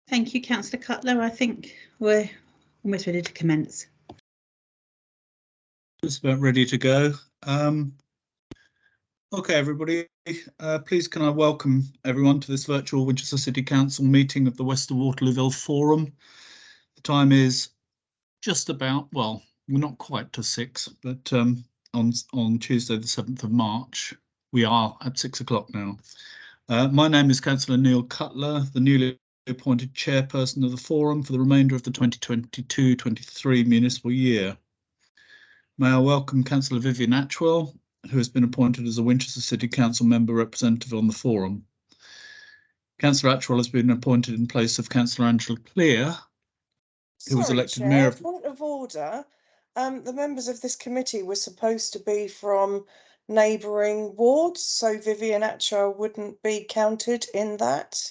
Thank you, Councillor Cutler. I think we're almost ready to commence. Just about ready to go. Okay, everybody, please can I welcome everyone to this virtual Winchester City Council meeting of the West of Waterlooville Forum. The time is just about, well, we're not quite to 6, but on Tuesday the 7th of March, we are at 6 o'clock now. My name is Councillor Neil Cutler, the newly appointed chairperson of the forum for the remainder of the 2022-23 municipal year. May I welcome Councillor Vivian Atchwell, who has been appointed as a Winchester City Council member representative on the forum. Councillor Atchwell has been appointed in place of Councillor Angela Clear, who was elected Chair, mayor. Point of order. The members of this committee were supposed to be from neighbouring wards, so Vivian Atchwell wouldn't be counted in that.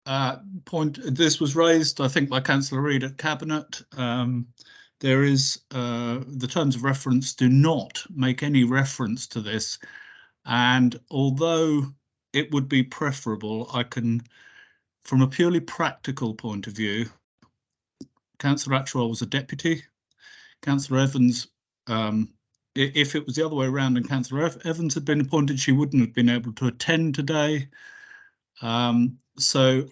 This was raised, I think, by Councillor Reid at Cabinet. There is the terms of reference do not make any reference to this, and although it would be preferable, I can, from a purely practical point of view, Councillor Atchwell was a deputy. Councillor Evans, if it was the other way around and Councillor Evans had been appointed, she wouldn't have been able to attend today. So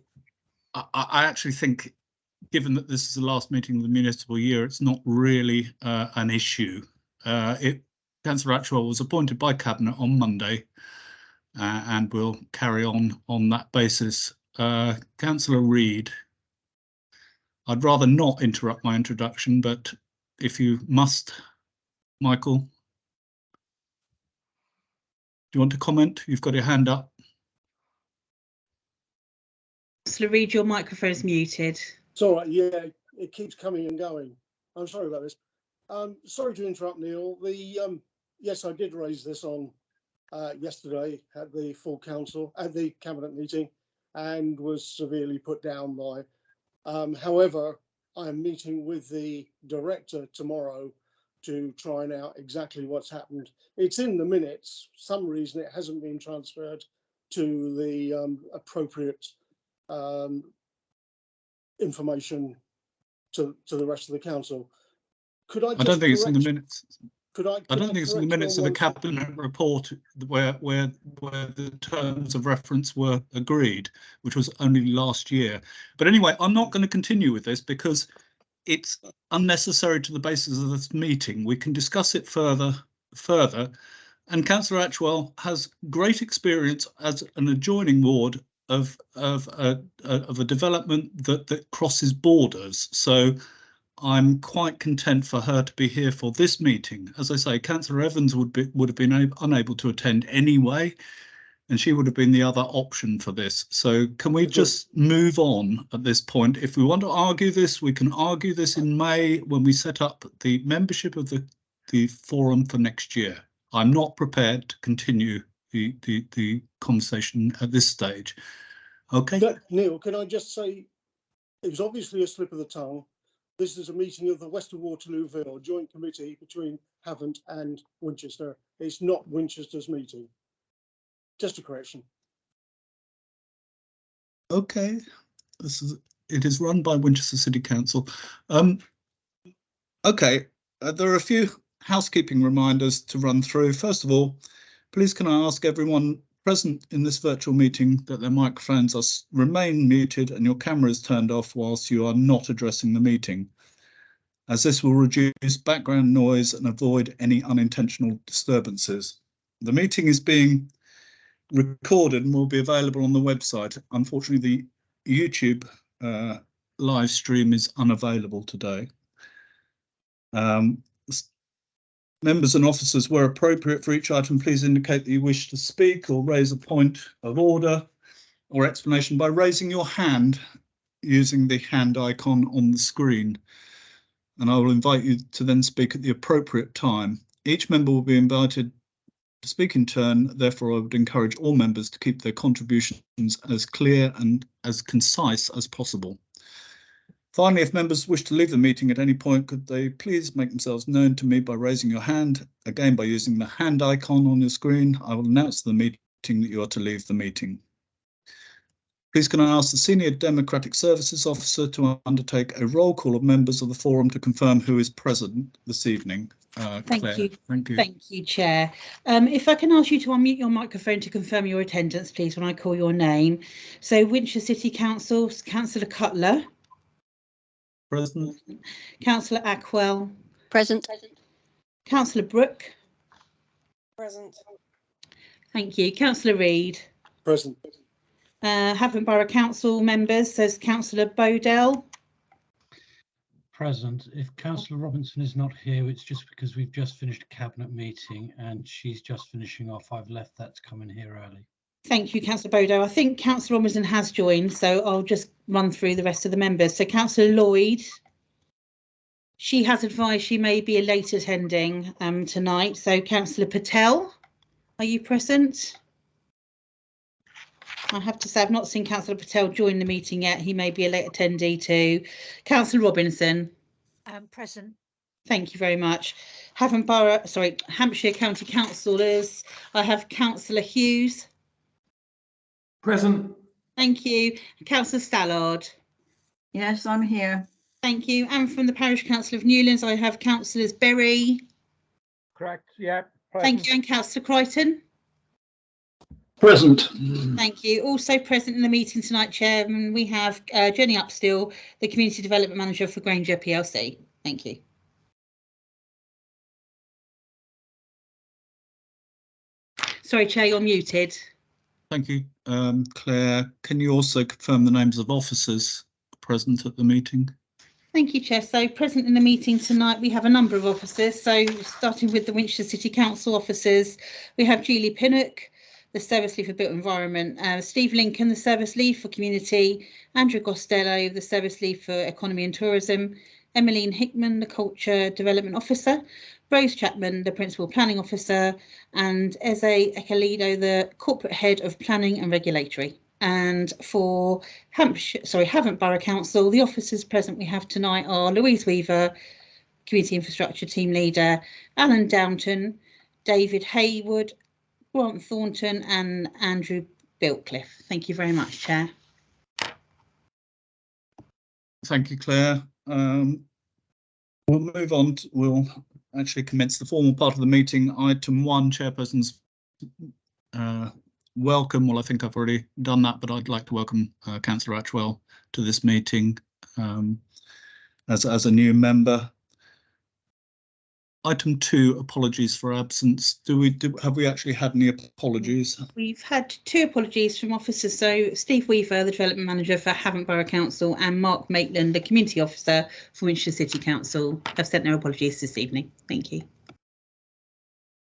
I actually think, given that this is the last meeting of the municipal year, it's not really an issue. Councillor Atchwell was appointed by Cabinet on Monday and will carry on that basis. Councillor Reid, I'd rather not interrupt my introduction, but if you must, Michael, do you want to comment? You've got your hand up. Councillor Reid, your microphone is muted. It's all right, yeah, it keeps coming and going. I'm sorry about this. Sorry to interrupt, Neil. Yes, I did raise this on yesterday at the full council, at the cabinet meeting, and was severely put down by. However, I'm meeting with the director tomorrow to try and out exactly what's happened. It's in the minutes. For some reason it hasn't been transferred to the appropriate information to the rest of the council. Could I don't think it's in the minutes. I don't think it's in the minutes of the cabinet report where the terms of reference were agreed, which was only last year. But anyway, I'm not going to continue with this because it's unnecessary to the basis of this meeting. We can discuss it further. And Councillor Atchwell has great experience as an adjoining ward of a development that crosses borders. So I'm quite content for her to be here for this meeting. As I say, Councillor Evans would have been unable to attend anyway, and she would have been the other option for this. So can we just move on at this point? If we want to argue this, we can argue this in May when we set up the membership of the forum for next year. I'm not prepared to continue the conversation at this stage. Okay. Neil, can I just say, it was obviously a slip of the tongue. This is a meeting of the West of Waterlooville joint committee between Havant and Winchester. It's not Winchester's meeting. Just a correction. Okay, it is run by Winchester City Council. Okay, there are a few housekeeping reminders to run through. First of all, please can I ask everyone present in this virtual meeting that their microphones remain muted and your camera is turned off whilst you are not addressing the meeting, as this will reduce background noise and avoid any unintentional disturbances. The meeting is being recorded and will be available on the website. Unfortunately, the YouTube live stream is unavailable today. Members and officers, where appropriate for each item, please indicate that you wish to speak or raise a point of order or explanation by raising your hand using the hand icon on the screen. And I will invite you to then speak at the appropriate time. Each member will be invited to speak in turn. Therefore, I would encourage all members to keep their contributions as clear and as concise as possible. Finally, if members wish to leave the meeting at any point, could they please make themselves known to me by raising your hand, again by using the hand icon on your screen. I will announce to the meeting that you are to leave the meeting. Please can I ask the Senior Democratic Services Officer to undertake a roll call of members of the forum to confirm who is present this evening. Thank Claire, you. Thank you. Thank you, Chair. If I can ask you to unmute your microphone to confirm your attendance, please, when I call your name. So Winchester City Council, Councillor Cutler. Present. Councillor Ackwell. Present. Councillor Brooke. Present. Thank you. Councillor Reid. Present. Havant Borough Council members, says Councillor Bodell. Present. If Councillor Robinson is not here, it's just because we've just finished a cabinet meeting and she's just finishing off. I've left that to come in here early. Thank you, Councillor Bodo. I think Councillor Robinson has joined, so I'll just run through the rest of the members. So Councillor Lloyd, she has advised she may be late attending tonight. So Councillor Patel, are you present? I have to say I've not seen Councillor Patel join the meeting yet. He may be a late attendee too. Councillor Robinson. Present. Thank you very much. Hampshire County Councillors. I have Councillor Hughes. Present. Thank you. Councillor Stallard. Yes, I'm here. Thank you. And from the Parish Council of Newlands, I have Councillors Berry. Correct. Yeah. Thank you. And Councillor Crichton. Present. Thank you. Also present in the meeting tonight, Chairman, we have Jenny Upstill, the Community Development Manager for Granger PLC. Thank you. Sorry, Chair, you're muted. Thank you. Claire, can you also confirm the names of officers present at the meeting? Thank you, Chair. So present in the meeting tonight, we have a number of officers. So starting with the Winchester City Council officers, we have Julie Pinnock, the Service Lead for Built Environment, Steve Lincoln, the Service Lead for Community, Andrew Costello, the Service Lead for Economy and Tourism, Emmeline Hickman, the Culture Development Officer, Rose Chapman, the Principal Planning Officer, and Eze Ekalido, the Corporate Head of Planning and Regulatory. And for Havant Borough Council, the officers present we have tonight are Louise Weaver, Community Infrastructure Team Leader, Alan Downton, David Haywood, Grant Thornton and Andrew Biltcliffe. Thank you very much, Chair. Thank you, Claire. We'll move on. We'll actually commence the formal part of the meeting. Item 1, Chairperson's welcome. Well, I think I've already done that, but I'd like to welcome Councillor Atchwell to this meeting as a new member. Item 2, apologies for absence. Have we actually had any apologies? We've had 2 apologies from officers. So Steve Weaver, the Development Manager for Havant Borough Council, and Mark Maitland, the Community Officer for Winchester City Council, have sent their apologies this evening. Thank you.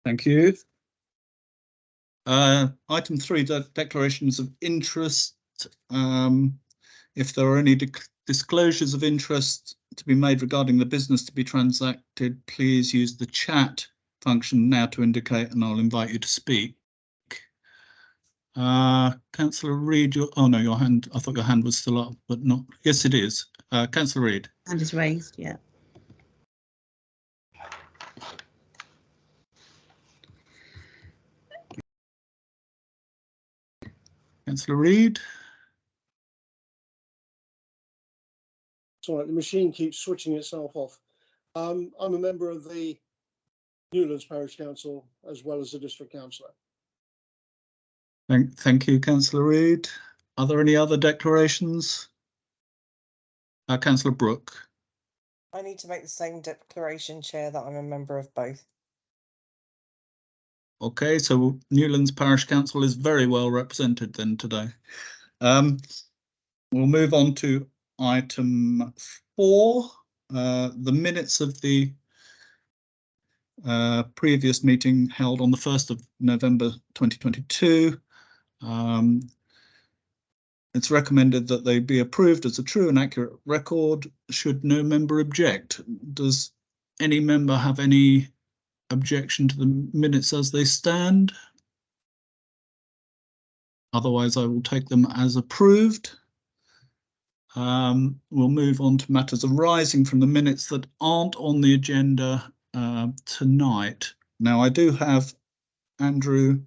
Thank you. Item 3, declarations of interest. If there are any disclosures of interest to be made regarding the business to be transacted, please use the chat function now to indicate, and I'll invite you to speak. Councillor Reid, your hand. I thought your hand was still up, but not. Yes, it is. Councillor Reid. Hand is raised. Yeah. Councillor Reid. Sorry, the machine keeps switching itself off. I'm a member of the Newlands Parish Council as well as the District Councillor. Thank you, Councillor Reid. Are there any other declarations? Councillor Brooke. I need to make the same declaration, Chair, that I'm a member of both. Okay, so Newlands Parish Council is very well represented then today. We'll move on to item 4, the minutes of the previous meeting held on the 1st of November 2022. It's recommended that they be approved as a true and accurate record. Should no member object? Does any member have any objection to the minutes as they stand? Otherwise, I will take them as approved. We'll move on to matters arising from the minutes that aren't on the agenda tonight. Now, I do have Andrew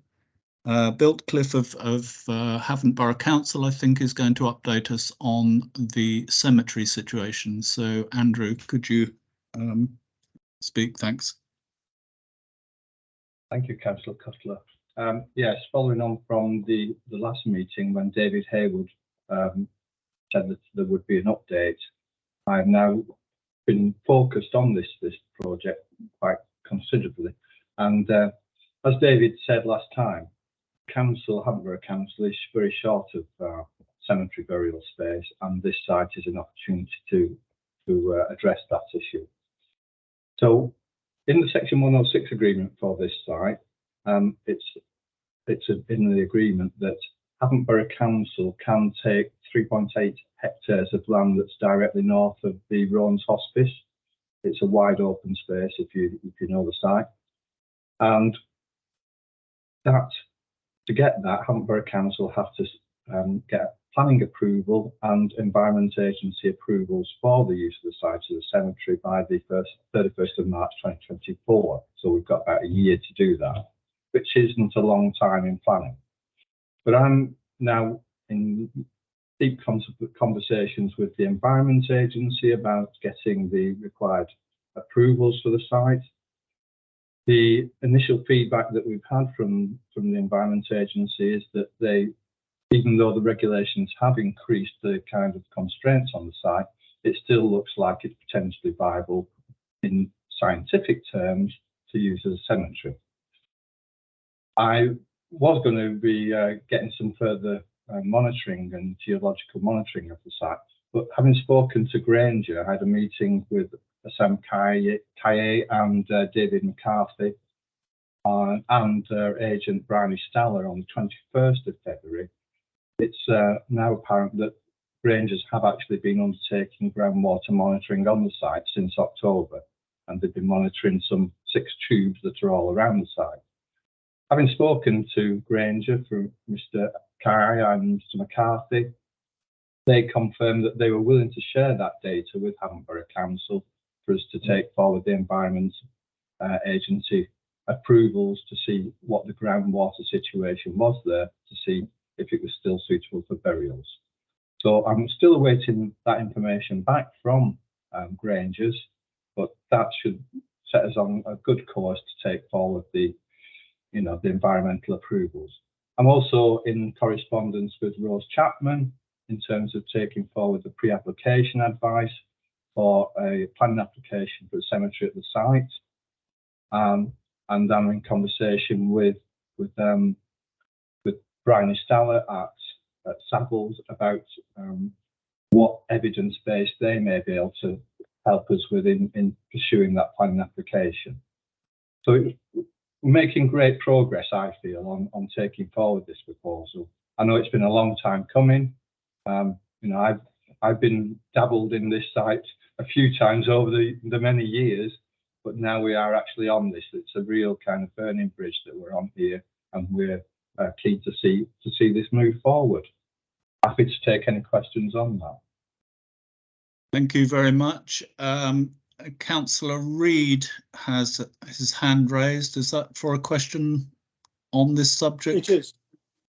Bilt Cliff of Havant Borough Council, I think, is going to update us on the cemetery situation. So, Andrew, could you speak? Thanks. Thank you, Councillor Cutler. Yes, following on from the last meeting when David Haywood said that there would be an update, I've now been focused on this project quite considerably. And as David said last time, Havant Borough Council is very short of cemetery burial space, and this site is an opportunity to address that issue. So, in the Section 106 agreement for this site, it's in the agreement that Havant Borough Council can take 3.8 hectares of land that's directly north of the Roans Hospice. It's a wide open space if you know the site, and that to get that, Havant Borough Council have to get planning approval and Environment Agency approvals for the use of the site of the cemetery by the 31st of March 2024. So we've got about a year to do that, which isn't a long time in planning. But I'm now in deep conversations with the Environment Agency about getting the required approvals for the site. The initial feedback that we've had from the Environment Agency is that even though the regulations have increased the kind of constraints on the site, it still looks like it's potentially viable in scientific terms to use as a cemetery. I was going to be getting some further monitoring and geological monitoring of the site, but having spoken to Granger, I had a meeting with Sam Kaye and David McCarthy and agent Bryony Staller on the 21st of February. It's now apparent that Rangers have actually been undertaking groundwater monitoring on the site since October, and they've been monitoring some 6 tubes that are all around the site. Having spoken to Granger from Mr. Kaye and Mr. McCarthy, they confirmed that they were willing to share that data with Havant Borough Council for us to take forward the Environment Agency approvals to see what the groundwater situation was there, to see if it was still suitable for burials. So I'm still awaiting that information back from Grangers, but that should set us on a good course to take forward the environmental approvals. I'm also in correspondence with Rose Chapman in terms of taking forward the pre-application advice for a planning application for a cemetery at the site. And I'm in conversation with Bryony Staller at Savills about what evidence base they may be able to help us with in pursuing that planning application. So we're making great progress, I feel, on taking forward this proposal. I know it's been a long time coming. I've been dabbled in this site a few times over the many years, but now we are actually on this. It's a real kind of burning bridge that we're on here, and we're keen to see this move forward. Happy to take any questions on that. Thank you very much. Councillor Reid has his hand raised. Is that for a question on this subject? It is.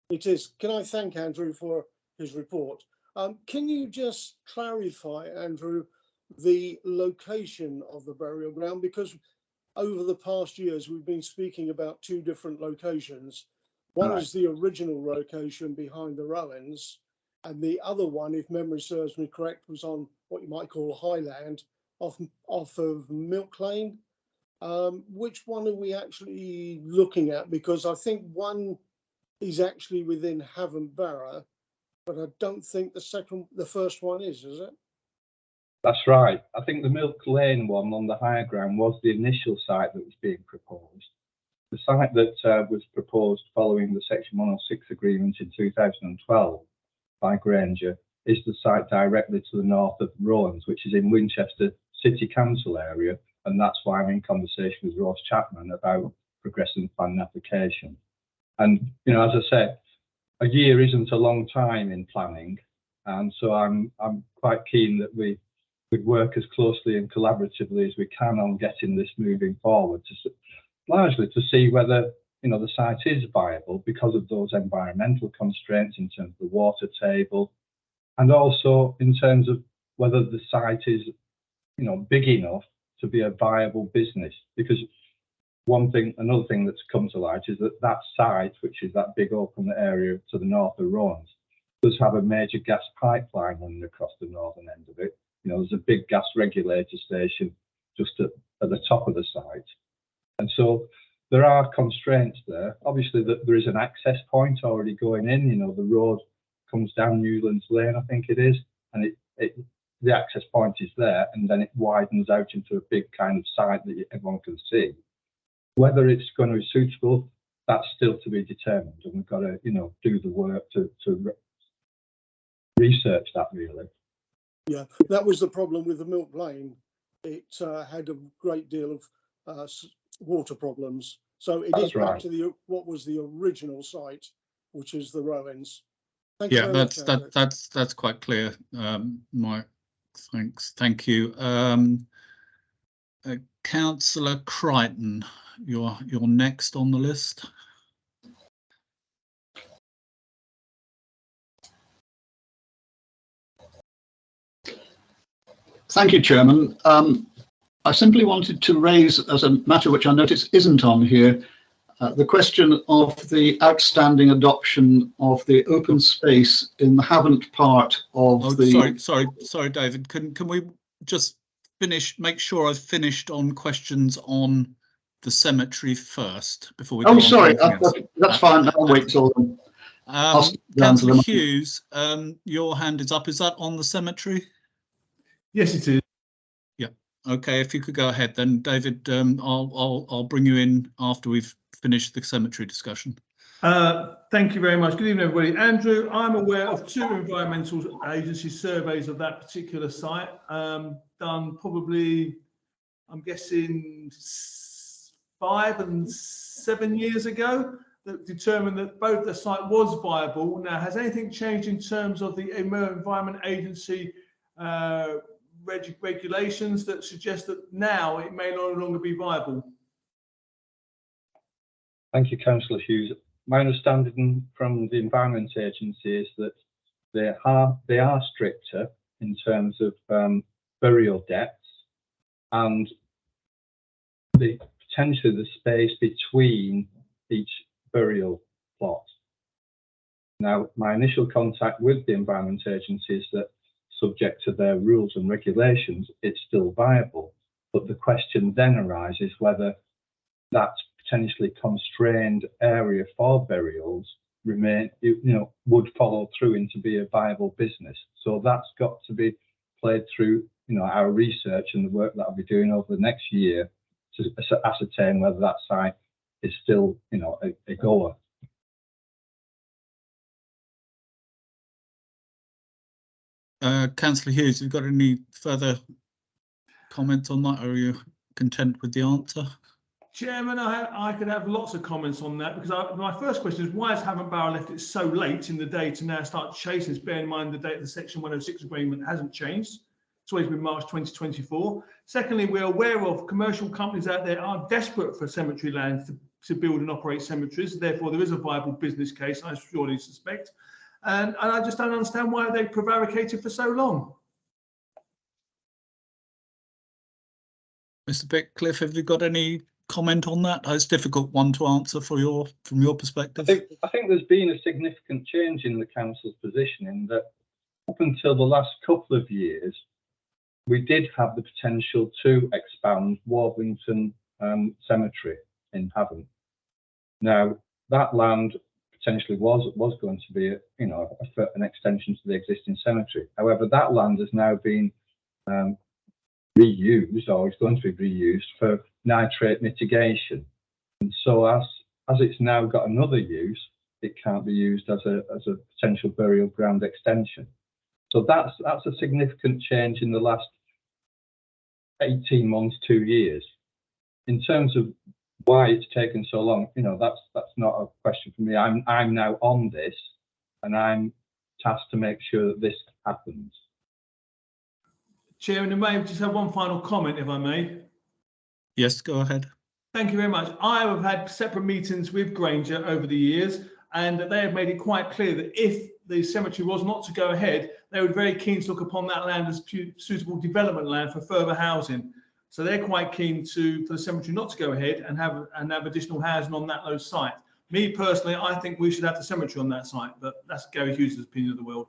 It is. Can I thank Andrew for his report? Can you just clarify, Andrew, the location of the burial ground? Because over the past years, we've been speaking about 2 different locations. One is the original location behind the Rowans, and the other one, if memory serves me correct, was on what you might call Highland, off of Milk Lane. Which one are we actually looking at? Because I think one is actually within Havant Borough, but I don't think the first one is it? That's right. I think the Milk Lane one on the higher ground was the initial site that was being proposed. The site that was proposed following the Section 106 agreement in 2012 by Granger is the site directly to the north of Roans, which is in Winchester City Council area, and that's why I'm in conversation with Rose Chapman about progressing the planning application. And as I said, a year isn't a long time in planning, and so I'm quite keen that we work as closely and collaboratively as we can on getting this moving forward, largely to see whether the site is viable because of those environmental constraints in terms of the water table, and also in terms of whether the site is, big enough to be a viable business. Because another thing that's come to light is that site, which is that big open area to the north of Roans, does have a major gas pipeline running across the northern end of it. There's a big gas regulator station just at the top of the site. And so there are constraints there. Obviously, there is an access point already going in. The road comes down Newlands Lane, I think it is, and the access point is there, and then it widens out into a big kind of site that everyone can see. Whether it's going to be suitable, that's still to be determined, and we've got to, do the work to research that, really. Yeah, that was the problem with the Milk Lane. It had a great deal of water problems. So it is back to what was the original site, which is the Rowens. Thank you very much, Andrew. That's quite clear, Mike. Thank you. Councillor Crichton, you're next on the list. Thank you, Chairman. I simply wanted to raise, as a matter which I notice isn't on here, the question of the outstanding adoption of the open space in the Havant part of the... Sorry, David. Can we just make sure I've finished on questions on the cemetery first before we go on? Sorry, that's fine. I'll wait till then. Councillor Hughes, your hand is up. Is that on the cemetery? Yes, it is. Yeah. Okay. If you could go ahead, then, David. I'll bring you in after we've finished the cemetery discussion. Thank you very much. Good evening, everybody. Andrew, I'm aware of 2 environmental agency surveys of that particular site, done probably, I'm guessing, 5 and 7 years ago, that determined that both the site was viable. Now, has anything changed in terms of the Environment Agency regulations that suggest that now it may no longer be viable? Thank you, Councillor Hughes. My understanding from the Environment Agency is that they are stricter in terms of burial depths and potentially the space between each burial plot. Now, my initial contact with the Environment Agency is that, subject to their rules and regulations, it's still viable. But the question then arises whether that potentially constrained area for burials would follow through into be a viable business. So that's got to be played through, our research and the work that I'll be doing over the next year to ascertain whether that site is still, a goer. Councillor Hughes, have you got any further comments on that, or are you content with the answer? Chairman, I could have lots of comments on that, because my first question is, why has Havant Borough left it so late in the day to now start chasing this? Bear in mind the date of the Section 106 agreement hasn't changed. It's always been March 2024. Secondly, we're aware of commercial companies out there are desperate for cemetery land to build and operate cemeteries. Therefore, there is a viable business case, I surely suspect. And I just don't understand why they prevaricated for so long. Mr. Beckliffe, have you got any comment on that? It's a difficult one to answer from your perspective. I think there's been a significant change in the council's position, in that up until the last couple of years, we did have the potential to expand Warblington Cemetery in Havant. Now, that land potentially was going to be an extension to the existing cemetery. However, that land has now been reused, or is going to be reused for nitrate mitigation, and so as it's now got another use, it can't be used as a potential burial ground extension. So that's a significant change in the last 18 months, 2 years. In terms of why it's taken so long, that's not a question for me. I'm now on this, and I'm tasked to make sure that this happens. Chairman, I may just have one final comment, if I may. Yes, go ahead. Thank you very much. I have had separate meetings with Granger over the years, and they have made it quite clear that if the cemetery was not to go ahead, they were very keen to look upon that land as suitable development land for further housing. So they're quite keen for the cemetery not to go ahead and have additional housing on those sites. Me personally, I think we should have the cemetery on that site, but that's Gary Hughes' opinion of the world.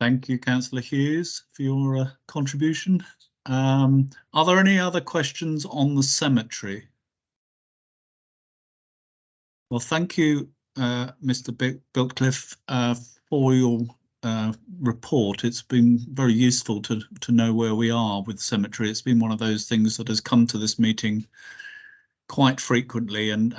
Thank you, Councillor Hughes, for your contribution. Are there any other questions on the cemetery? Well, thank you, Mr. Biltcliffe, for your report. It's been very useful to know where we are with the cemetery. It's been one of those things that has come to this meeting quite frequently, and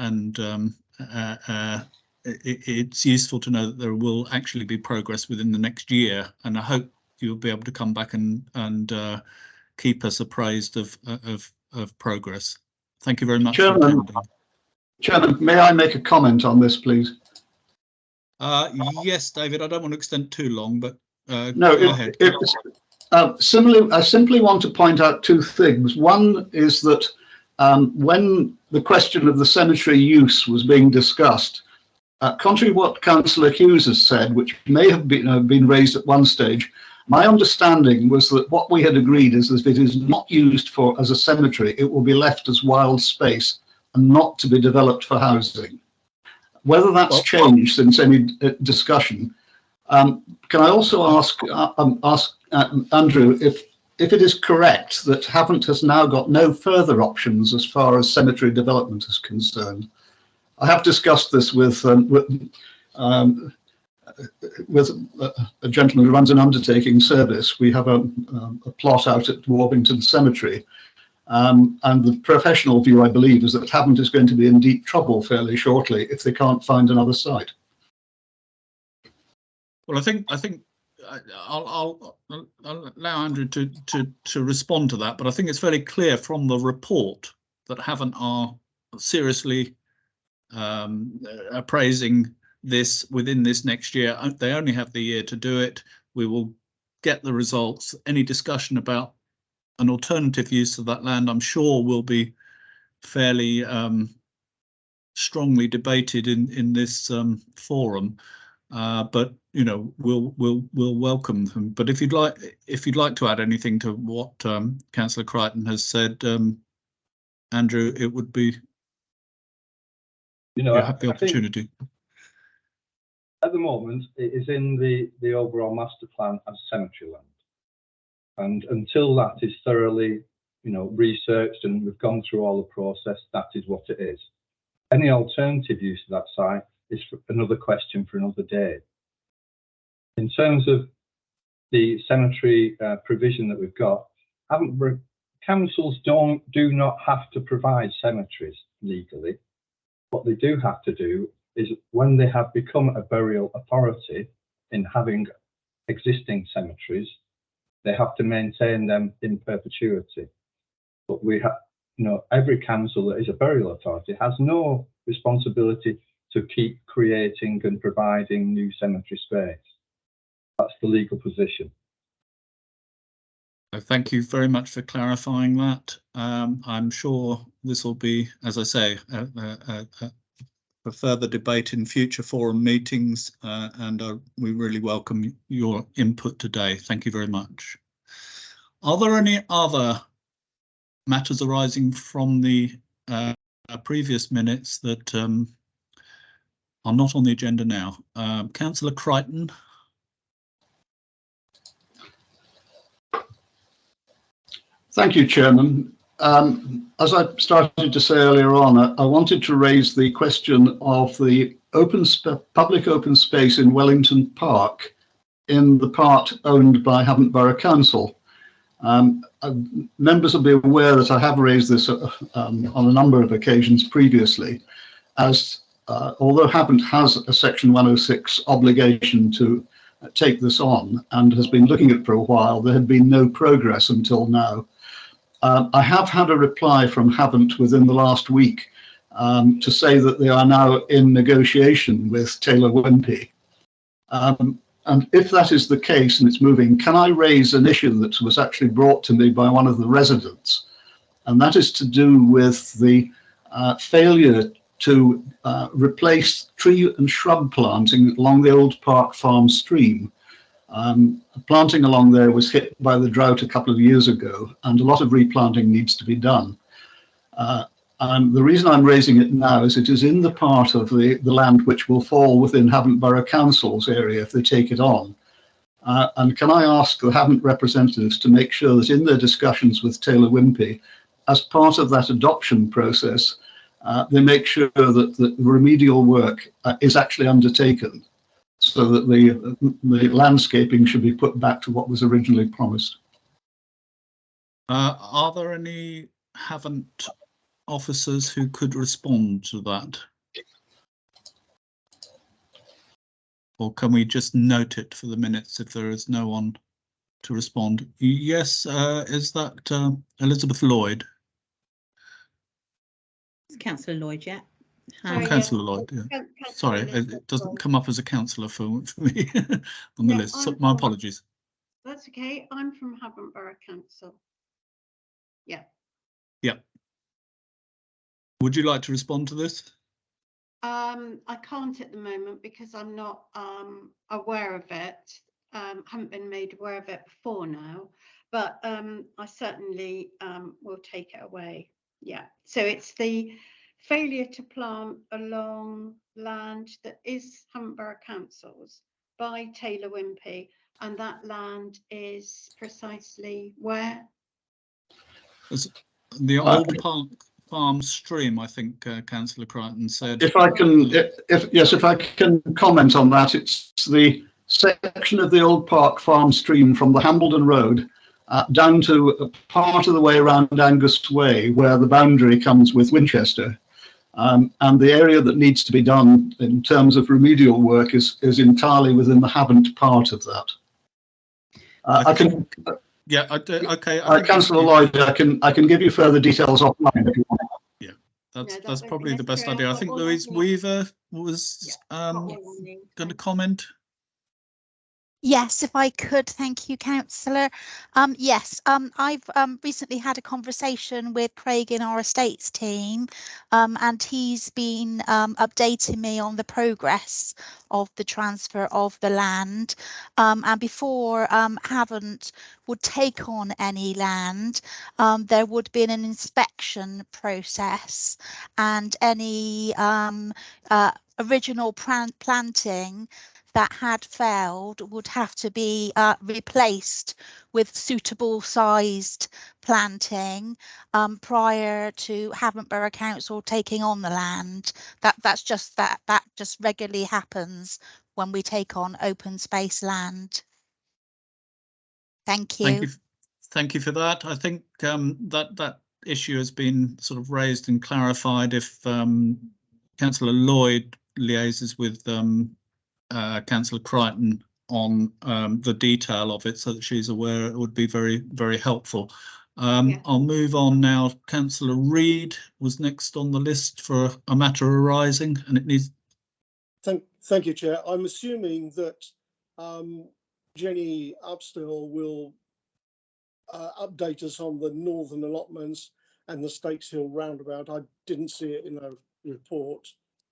it's useful to know that there will actually be progress within the next year, and I hope you'll be able to come back and keep us appraised of progress. Thank you very much. Chairman, may I make a comment on this, please? Yes, David, I don't want to extend too long, but no, go ahead. I simply want to point out two things. One is that when the question of the cemetery use was being discussed, contrary to what Councillor Hughes has said, which may have been raised at one stage, my understanding was that what we had agreed is that if it is not used as a cemetery, it will be left as wild space and not to be developed for housing. Whether that's changed since any discussion, can I also ask Andrew if it is correct that Havant has now got no further options as far as cemetery development is concerned? I have discussed this with a gentleman who runs an undertaking service. We have a plot out at Warvington Cemetery, and the professional view, I believe, is that Havant is going to be in deep trouble fairly shortly if they can't find another site. Well, I think I'll allow Andrew to respond to that, but I think it's fairly clear from the report that Havant are seriously appraising this within this next year. They only have the year to do it. We will get the results. Any discussion about an alternative use of that land, I'm sure, will be fairly strongly debated in this forum. But you know, we'll welcome them. But if you'd like to add anything to what Councillor Crichton has said, Andrew, it would be. You have the opportunity. At the moment, it is in the overall master plan as cemetery land, and until that is thoroughly, researched and we've gone through all the process, that is what it is. Any alternative use of that site is another question for another day. In terms of the cemetery provision that we've got, councils do not have to provide cemeteries legally. What they do have to do is, when they have become a burial authority in having existing cemeteries, they have to maintain them in perpetuity. But we have, every council that is a burial authority has no responsibility to keep creating and providing new cemetery space. That's the legal position. Thank you very much for clarifying that. I'm sure this will be, as I say, a further debate in future forum meetings, and we really welcome your input today. Thank you very much. Are there any other matters arising from the previous minutes that are not on the agenda now? Councillor Crichton. Thank you, Chairman. As I started to say earlier on, I wanted to raise the question of the public open space in Wellington Park, in the part owned by Havant Borough Council. Members will be aware that I have raised this on a number of occasions previously, as although Havant has a Section 106 obligation to take this on and has been looking at it for a while, there had been no progress until now. I have had a reply from Havant within the last week to say that they are now in negotiation with Taylor Wimpey. And if that is the case and it's moving, can I raise an issue that was actually brought to me by one of the residents and that is to do with the failure to replace tree and shrub planting along the Old Park Farm stream. Planting along there was hit by the drought a couple of years ago, and a lot of replanting needs to be done. And the reason I'm raising it now is it is in the part of the land which will fall within Havant Borough Council's area if they take it on. And can I ask the Havant representatives to make sure that in their discussions with Taylor Wimpey, as part of that adoption process, they make sure that the remedial work is actually undertaken, so that the landscaping should be put back to what was originally promised. Are there any Havant officers who could respond to that? Or can we just note it for the minutes if there is no one to respond? Yes, is that Elizabeth Lloyd? It's Councillor Lloyd, yeah. Oh, Councillor Lloyd, yeah. Sorry, it doesn't come up as a councillor for me on the list. So my apologies. That's okay. I'm from Havant Borough Council. Yeah. Yeah. Would you like to respond to this? I can't at the moment because I'm not aware of it. Haven't been made aware of it before now, but I certainly will take it away. Yeah. So it's the failure to plant along land that is Havant Borough Council's by Taylor Wimpey, and that land is precisely where? As the Old Park Farm stream, I think Councillor Crichton said. If I can comment on that, it's the section of the Old Park Farm stream from the Hambledon Road down to a part of the way around Angus Way, where the boundary comes with Winchester. And the area that needs to be done in terms of remedial work is entirely within the Havant part of that. I can. Yeah. Okay. Councillor Lloyd, I can give you further details offline if you want. Yeah, that's probably the best idea. I think Louise Weaver was going to comment. Yes, if I could, thank you, Councillor. Yes, I've recently had a conversation with Craig in our estates team, and he's been updating me on the progress of the transfer of the land. And before Havant would take on any land, there would be an inspection process, and any original planting that had failed would have to be replaced with suitable sized planting prior to Havant Borough Council taking on the land. That just regularly happens when we take on open space land. Thank you. Thank you for that. I think that issue has been sort of raised and clarified. If Councillor Lloyd liaises with Councillor Crichton on the detail of it so that she's aware, it would be very, very helpful. I'll move on now. Councillor Reid was next on the list for a matter arising, and it needs. Thank you, Chair. I'm assuming that Jenny Upstill will update us on the northern allotments and the Stakes Hill roundabout. I didn't see it in the report.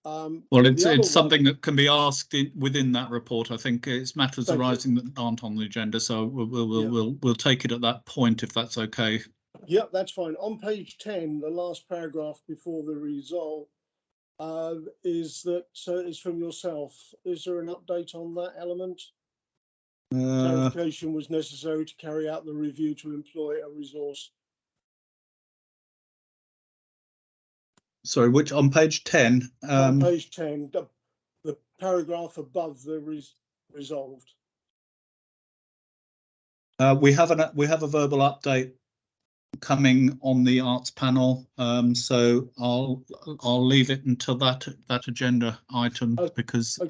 Well, it's something that can be asked within that report. I think it's matters arising that aren't on the agenda, so we'll take it at that point if that's okay. Yeah, that's fine. On page 10, the last paragraph before the resolve is from yourself. Is there an update on that element? Clarification was necessary to carry out the review to employ a resource. Sorry, which on page 10? On page 10, the paragraph above the resolved. We have a verbal update coming on the arts panel, so I'll leave it until that agenda item because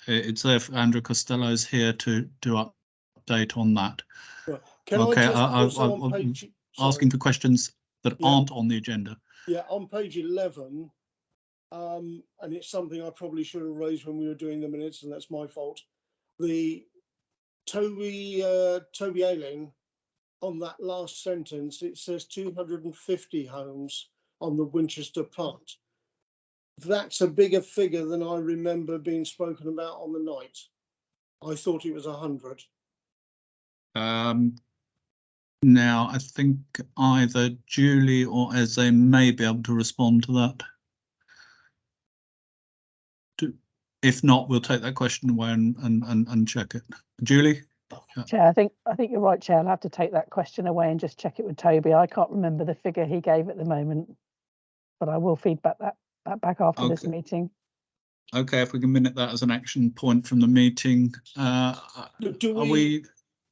it's there for Andrew Costello's here to update on that. Okay, I'm asking for questions that aren't on the agenda. Yeah, on page 11, and it's something I probably should have raised when we were doing the minutes, and that's my fault. The Toby Ailing on that last sentence, it says 250 homes on the Winchester part. That's a bigger figure than I remember being spoken about on the night. I thought it was 100. Now, I think either Julie or Eze may be able to respond to that. If not, we'll take that question away and check it. Julie? Chair, I think you're right, Chair. I'll have to take that question away and just check it with Toby. I can't remember the figure he gave at the moment, but I will feedback that back after this meeting. Okay, if we can minute that as an action point from the meeting.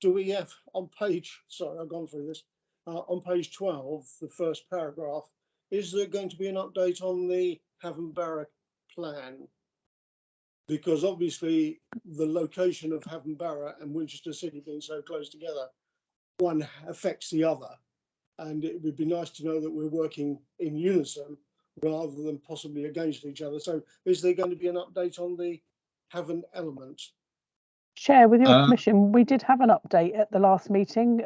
Do we have on page, sorry, I've gone through this, on page 12, the first paragraph, is there going to be an update on the Havant Barrack plan? Because obviously the location of Havant Barrack and Winchester City being so close together, one affects the other. And it would be nice to know that we're working in unison rather than possibly against each other. So is there going to be an update on the Havant element? Chair, with your permission, we did have an update at the last meeting.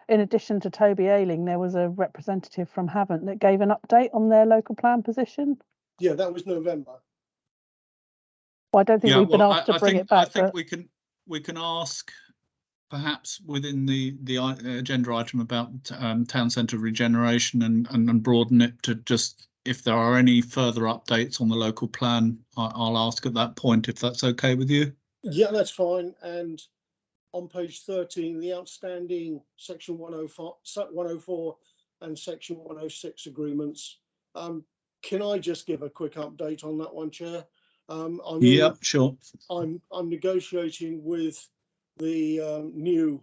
In addition to Toby Ayling, there was a representative from Havant that gave an update on their local plan position. Yeah, that was November. Well, I don't think we've been asked to bring it back. I think we can ask, perhaps within the agenda item about town centre regeneration and broaden it to just, if there are any further updates on the local plan, I'll ask at that point if that's okay with you. Yeah, that's fine. And on page 13, the outstanding section 104 and section 106 agreements. Can I just give a quick update on that one, Chair? Yeah, sure. I'm negotiating with the new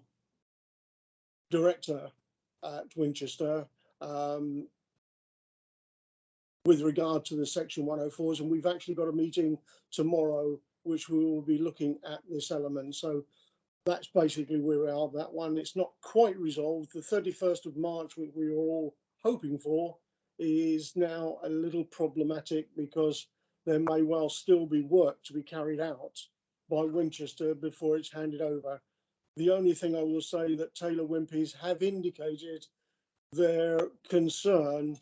director at Winchester with regard to the section 104s, and we've actually got a meeting tomorrow which we will be looking at this element. So that's basically where we are. That one, it's not quite resolved. The 31st of March, which we were all hoping for, is now a little problematic because there may well still be work to be carried out by Winchester before it's handed over. The only thing I will say that Taylor Wimpey's have indicated their concern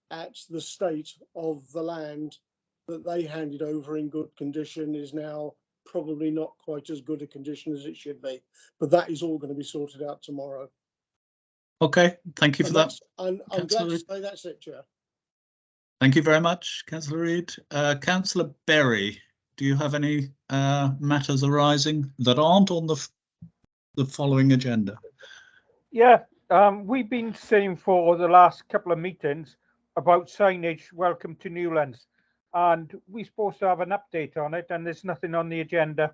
at the state of the land that they handed over in good condition is now probably not quite as good a condition as it should be. But that is all going to be sorted out tomorrow. Okay, thank you for that. I'm glad to say that's it, Chair. Thank you very much, Councillor Reid. Councillor Berry, do you have any matters arising that aren't on the following agenda? Yeah, we've been saying for the last couple of meetings about signage, welcome to Newlands, and we're supposed to have an update on it, and there's nothing on the agenda.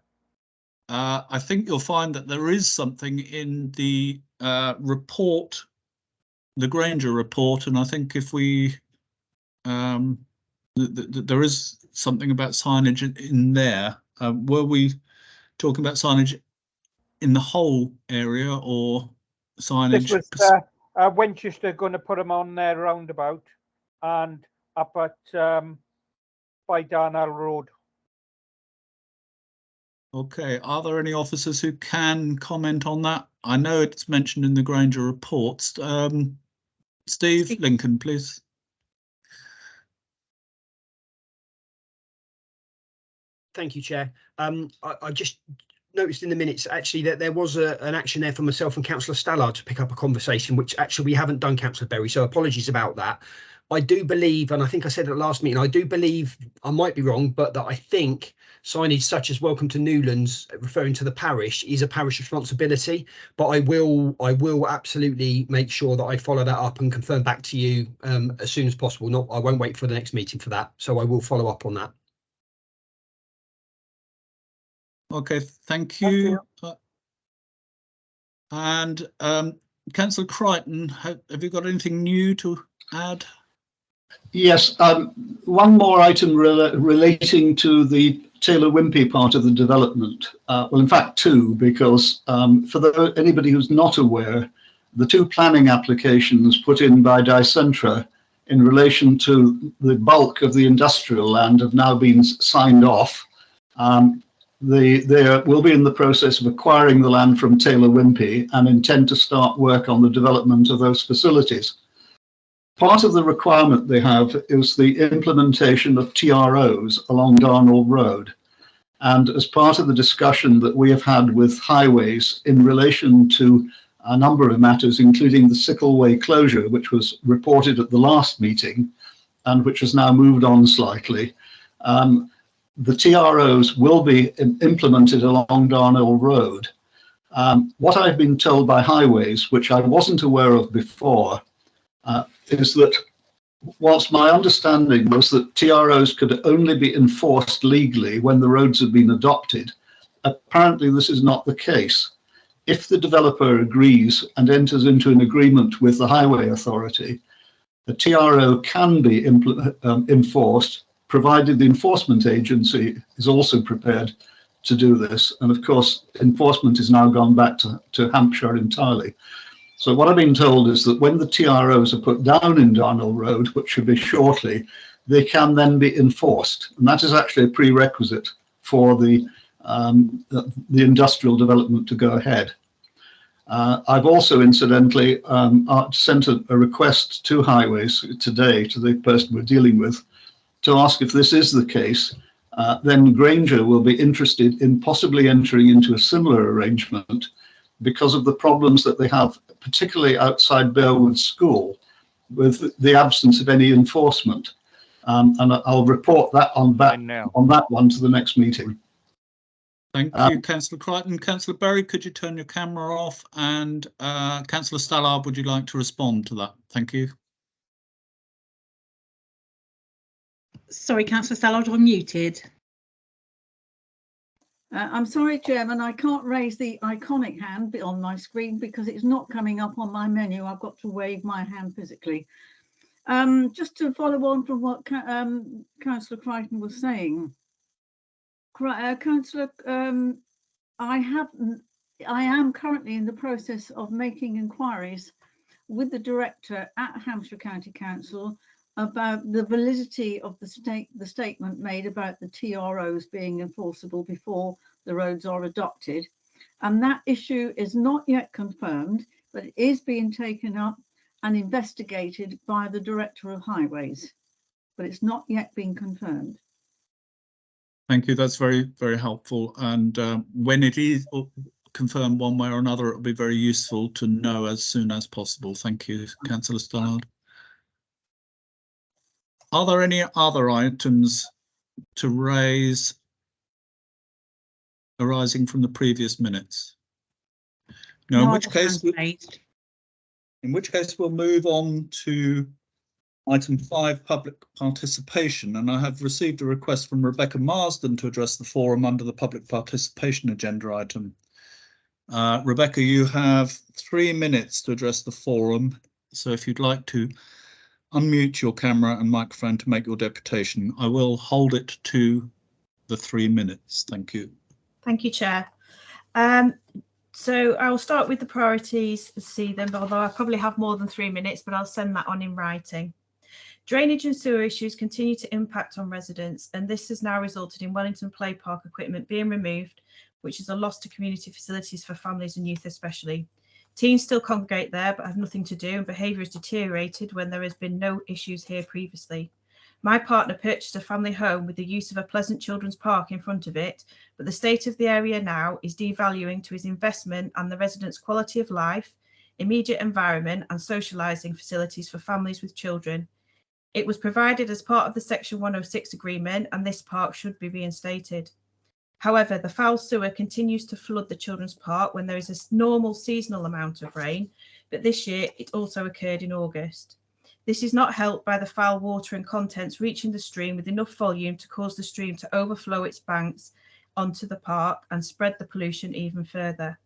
I think you'll find that there is something in the report, the Granger report, and I think if we there is something about signage in there. Were we talking about signage in the whole area or signage? This was Winchester going to put them on their roundabout and up at by Darnell Road. Okay, are there any officers who can comment on that? I know it's mentioned in the Granger reports. Steve Lincoln, please. Thank you, Chair. I just noticed in the minutes actually that there was an action there for myself and Councillor Stallard to pick up a conversation, which actually we haven't done, Councillor Berry, so apologies about that. I do believe, and I think I said at the last meeting, I do believe, I might be wrong, but that I think signage such as welcome to Newlands, referring to the parish, is a parish responsibility. But I will absolutely make sure that I follow that up and confirm back to you as soon as possible. I won't wait for the next meeting for that. So I will follow up on that. Okay, thank you. And Councillor Crichton, have you got anything new to add? Yes, one more item relating to the Taylor Wimpey part of the development. Well, in fact, two, because for anybody who's not aware, the two planning applications put in by Dicentra in relation to the bulk of the industrial land have now been signed off. They will be in the process of acquiring the land from Taylor Wimpey and intend to start work on the development of those facilities. Part of the requirement they have is the implementation of TROs along Darnall Road. And as part of the discussion that we have had with Highways in relation to a number of matters, including the Sickleway closure, which was reported at the last meeting and which has now moved on slightly, the TROs will be implemented along Darnall Road. What I've been told by Highways, which I wasn't aware of before, is that whilst my understanding was that TROs could only be enforced legally when the roads had been adopted, apparently this is not the case. If the developer agrees and enters into an agreement with the Highway Authority, a TRO can be enforced, provided the enforcement agency is also prepared to do this. And of course, enforcement has now gone back to Hampshire entirely. So what I've been told is that when the TROs are put down in Darnall Road, which should be shortly, they can then be enforced. And that is actually a prerequisite for the industrial development to go ahead. I've also incidentally sent a request to Highways today, to the person we're dealing with, to ask if this is the case. Then Granger will be interested in possibly entering into a similar arrangement because of the problems that they have, particularly outside Bearwood School, with the absence of any enforcement. And I'll report that on that one to the next meeting. Thank you, Councillor Crichton. Councillor Berry, could you turn your camera off? And Councillor Stallard, would you like to respond to that? Thank you. Sorry, Councillor Stallard, I'm muted. I'm sorry, Chairman, I can't raise the iconic hand on my screen because it's not coming up on my menu. I've got to wave my hand physically. Just to follow on from what Councillor Crichton was saying, Councillor, I am currently in the process of making inquiries with the director at Hampshire County Council about the validity of the statement made about the TROs being enforceable before the roads are adopted. And that issue is not yet confirmed, but it is being taken up and investigated by the Director of Highways, but it's not yet been confirmed. Thank you. That's very, very helpful. And when it is confirmed one way or another, it'll be very useful to know as soon as possible. Thank you, Councillor Stallard. Are there any other items to raise arising from the previous minutes? No, in which case we'll move on to item 5, public participation, and I have received a request from Rebecca Marsden to address the forum under the public participation agenda item. Rebecca, you have 3 minutes to address the forum, so if you'd like to unmute your camera and microphone to make your deputation. I will hold it to the 3 minutes. Thank you. Thank you, Chair. So I'll start with the priorities, see them, although I probably have more than 3 minutes, but I'll send that on in writing. Drainage and sewer issues continue to impact on residents, and this has now resulted in Wellington Play Park equipment being removed, which is a loss to community facilities for families and youth especially. Teens still congregate there but have nothing to do, and behaviour has deteriorated when there has been no issues here previously. My partner purchased a family home with the use of a pleasant children's park in front of it, but the state of the area now is devaluing to his investment and the residents' quality of life, immediate environment and socialising facilities for families with children. It was provided as part of the Section 106 agreement, and this park should be reinstated. However, the foul sewer continues to flood the children's park when there is a normal seasonal amount of rain, but this year it also occurred in August. This is not helped by the foul water and contents reaching the stream with enough volume to cause the stream to overflow its banks onto the park and spread the pollution even further.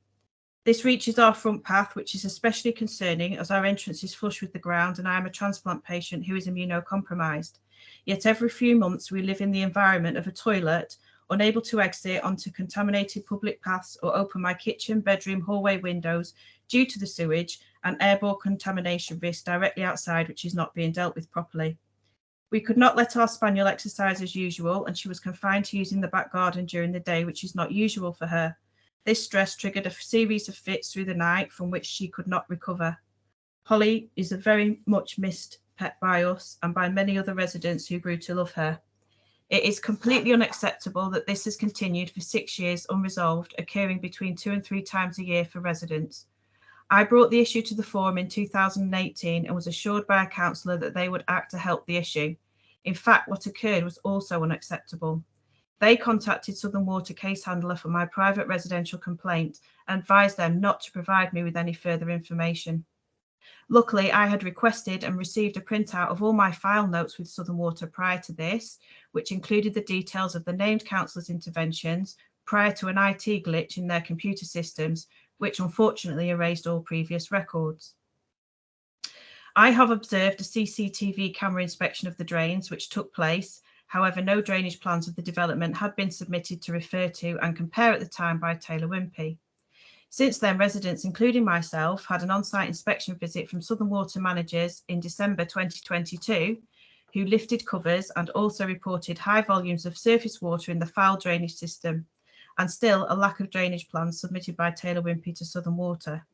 This reaches our front path, which is especially concerning as our entrance is flush with the ground and I am a transplant patient who is immunocompromised. Yet every few months we live in the environment of a toilet, unable to exit onto contaminated public paths or open my kitchen, bedroom, hallway windows due to the sewage and airborne contamination risk directly outside, which is not being dealt with properly. We could not let our spaniel exercise as usual, and she was confined to using the back garden during the day, which is not usual for her. This stress triggered a series of fits through the night from which she could not recover. Holly is a very much missed pet by us and by many other residents who grew to love her. It is completely unacceptable that this has continued for 6 years unresolved, occurring between 2 and 3 times a year for residents. I brought the issue to the forum in 2018 and was assured by a councillor that they would act to help the issue. In fact, what occurred was also unacceptable. They contacted Southern Water case handler for my private residential complaint and advised them not to provide me with any further information. Luckily, I had requested and received a printout of all my file notes with Southern Water prior to this, which included the details of the named councillors' interventions prior to an IT glitch in their computer systems, which unfortunately erased all previous records. I have observed a CCTV camera inspection of the drains, which took place. However, no drainage plans of the development had been submitted to refer to and compare at the time by Taylor Wimpey. Since then, residents, including myself, had an on-site inspection visit from Southern Water managers in December 2022, who lifted covers and also reported high volumes of surface water in the foul drainage system, and still a lack of drainage plans submitted by Taylor Wimpey to Southern Water.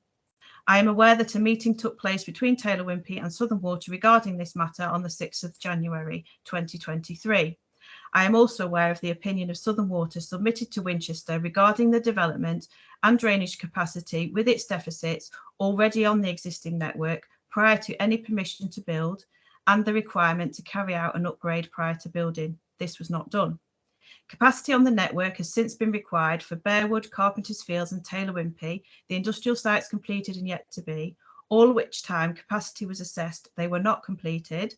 I am aware that a meeting took place between Taylor Wimpey and Southern Water regarding this matter on the 6th of January 2023. I am also aware of the opinion of Southern Water submitted to Winchester regarding the development and drainage capacity with its deficits already on the existing network prior to any permission to build and the requirement to carry out an upgrade prior to building. This was not done. Capacity on the network has since been required for Bearwood, Carpenter's Fields and Taylor Wimpey, the industrial sites completed and yet to be, all which time capacity was assessed, they were not completed.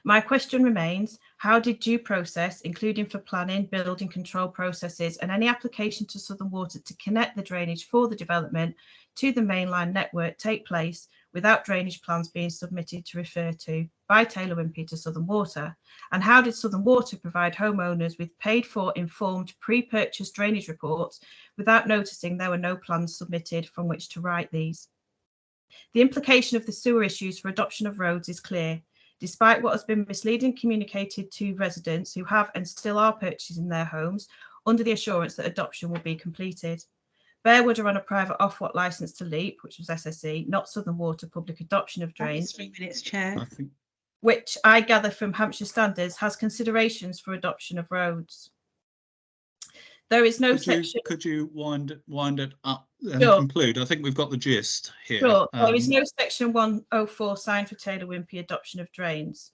My question remains, how did due process, including for planning, building control processes and any application to Southern Water to connect the drainage for the development to the mainline network take place without drainage plans being submitted to refer to by Taylor Wimpey to Southern Water? And how did Southern Water provide homeowners with paid for informed pre-purchase drainage reports without noticing there were no plans submitted from which to write these? The implication of the sewer issues for adoption of roads is clear. Despite what has been misleading communicated to residents who have and still are purchasing their homes under the assurance that adoption will be completed. Bearwood are on a private Ofwat licence to LEAP, which was SSE, not Southern Water public adoption of drains. 3 minutes, Chair. Which I gather from Hampshire standards has considerations for adoption of roads. There is no section. Could you wind it up and Sure. conclude? I think we've got the gist here. Sure. There is no section 104 signed for Taylor Wimpey adoption of drains.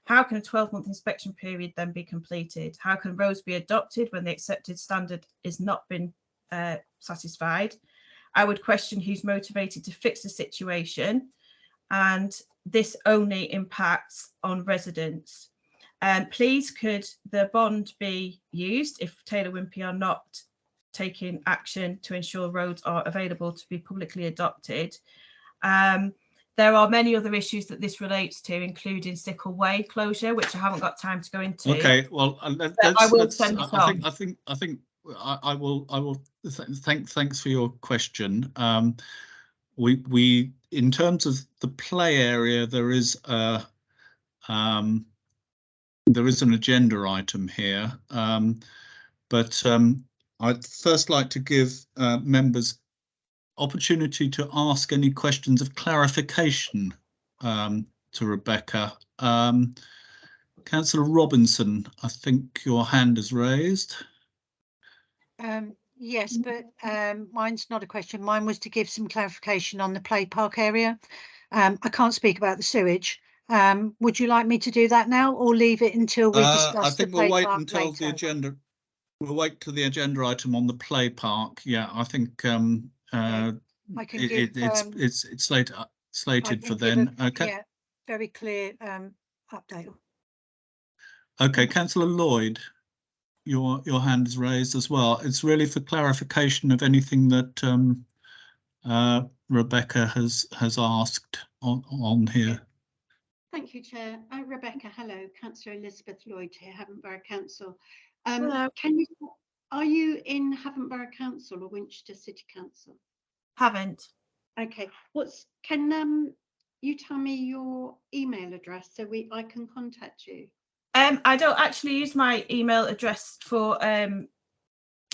How can a 12-month inspection period then be completed? How can roads be adopted when the accepted standard is not been satisfied? I would question who's motivated to fix the situation, and this only impacts on residents. Please, could the bond be used if Taylor Wimpey are not taking action to ensure roads are available to be publicly adopted? There are many other issues that this relates to, including Sickle Way closure, which I haven't got time to go into. Okay, well, I will send it on. I will. Thanks for your question. We in terms of the play area, there is an agenda item here, but I'd first like to give members opportunity to ask any questions of clarification to Rebecca. Councillor Robinson, I think your hand is raised. Yes, but mine's not a question. Mine was to give some clarification on the play park area. I can't speak about the sewage. Would you like me to do that now or leave it until we discuss I think the we'll play wait park until later? the agenda. We'll wait till the agenda item on the play park. Yeah, I think I can give, it's slated for then. Okay. Yeah, very clear update. Okay, Councillor Lloyd, your hand is raised as well. It's really for clarification of anything that Rebecca has asked on here. Thank you, Chair. Rebecca, hello. Councillor Elizabeth Lloyd here, Havant Borough Council. Hello. Are you in Havant Borough Council or Winchester City Council? Haven't. Okay. Can you tell me your email address so I can contact you? I don't actually use my email address for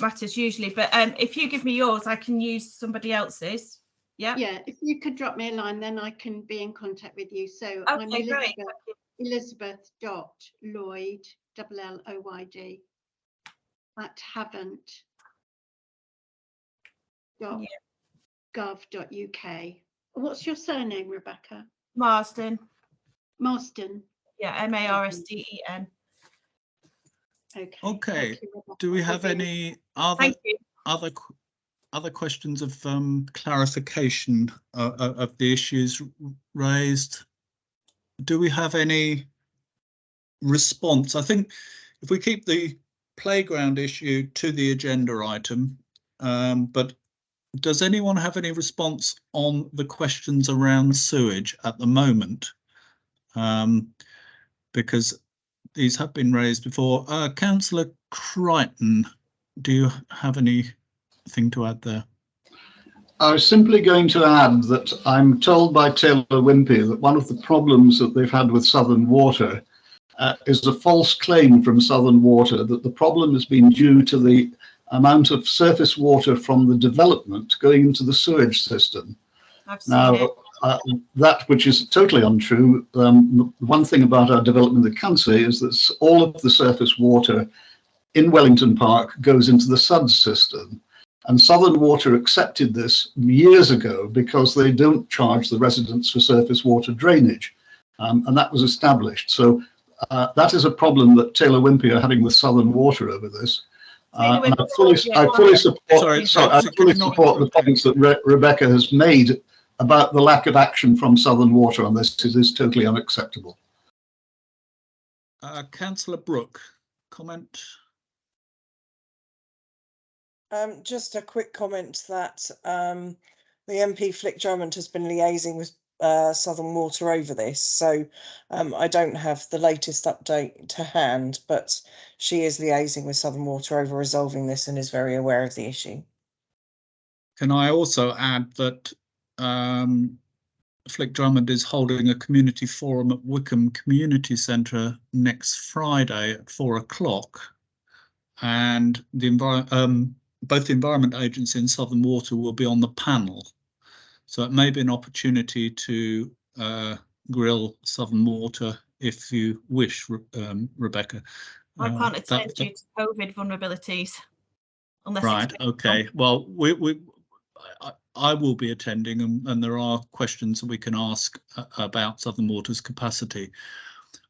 matters usually, but if you give me yours, I can use somebody else's. Yeah. Yeah, if you could drop me a line, then I can be in contact with you. So I'm Okay, great. Elizabeth.Lloyd, LLOYD, at havant.gov.uk. What's your surname, Rebecca? Marsden. Marsden. Yeah, Marsden. Okay. Okay. Thank you, Rebecca. Do we have any other questions of clarification of the issues raised? Do we have any response? I think if we keep the playground issue to the agenda item, but does anyone have any response on the questions around sewage at the moment? Because these have been raised before. Councillor Crichton, do you have anything to add there? I was simply going to add that I'm told by Taylor Wimpey that one of the problems that they've had with Southern Water is a false claim from Southern Water that the problem has been due to the amount of surface water from the development going into the sewage system. Now, that which is totally untrue. One thing about our development that can say is that all of the surface water in Wellington Park goes into the SUDS system. And Southern Water accepted this years ago because they don't charge the residents for surface water drainage. And that was established. So that is a problem that Taylor Wimpey are having with Southern Water over this. And I fully support the points that Rebecca has made about the lack of action from Southern Water on this. It is totally unacceptable. Councillor Brooke, comment? Just a quick comment that the MP Flick Drummond has been liaising with Southern Water over this, so I don't have the latest update to hand, but she is liaising with Southern Water over resolving this and is very aware of the issue. Can I also add that Flick Drummond is holding a community forum at Wickham Community Centre next Friday at 4 o'clock, and both the Environment Agency and Southern Water will be on the panel. So it may be an opportunity to grill Southern Water if you wish, Rebecca. I can't attend due to COVID vulnerabilities. Right, okay. Well, I will be attending, and there are questions that we can ask about Southern Water's capacity.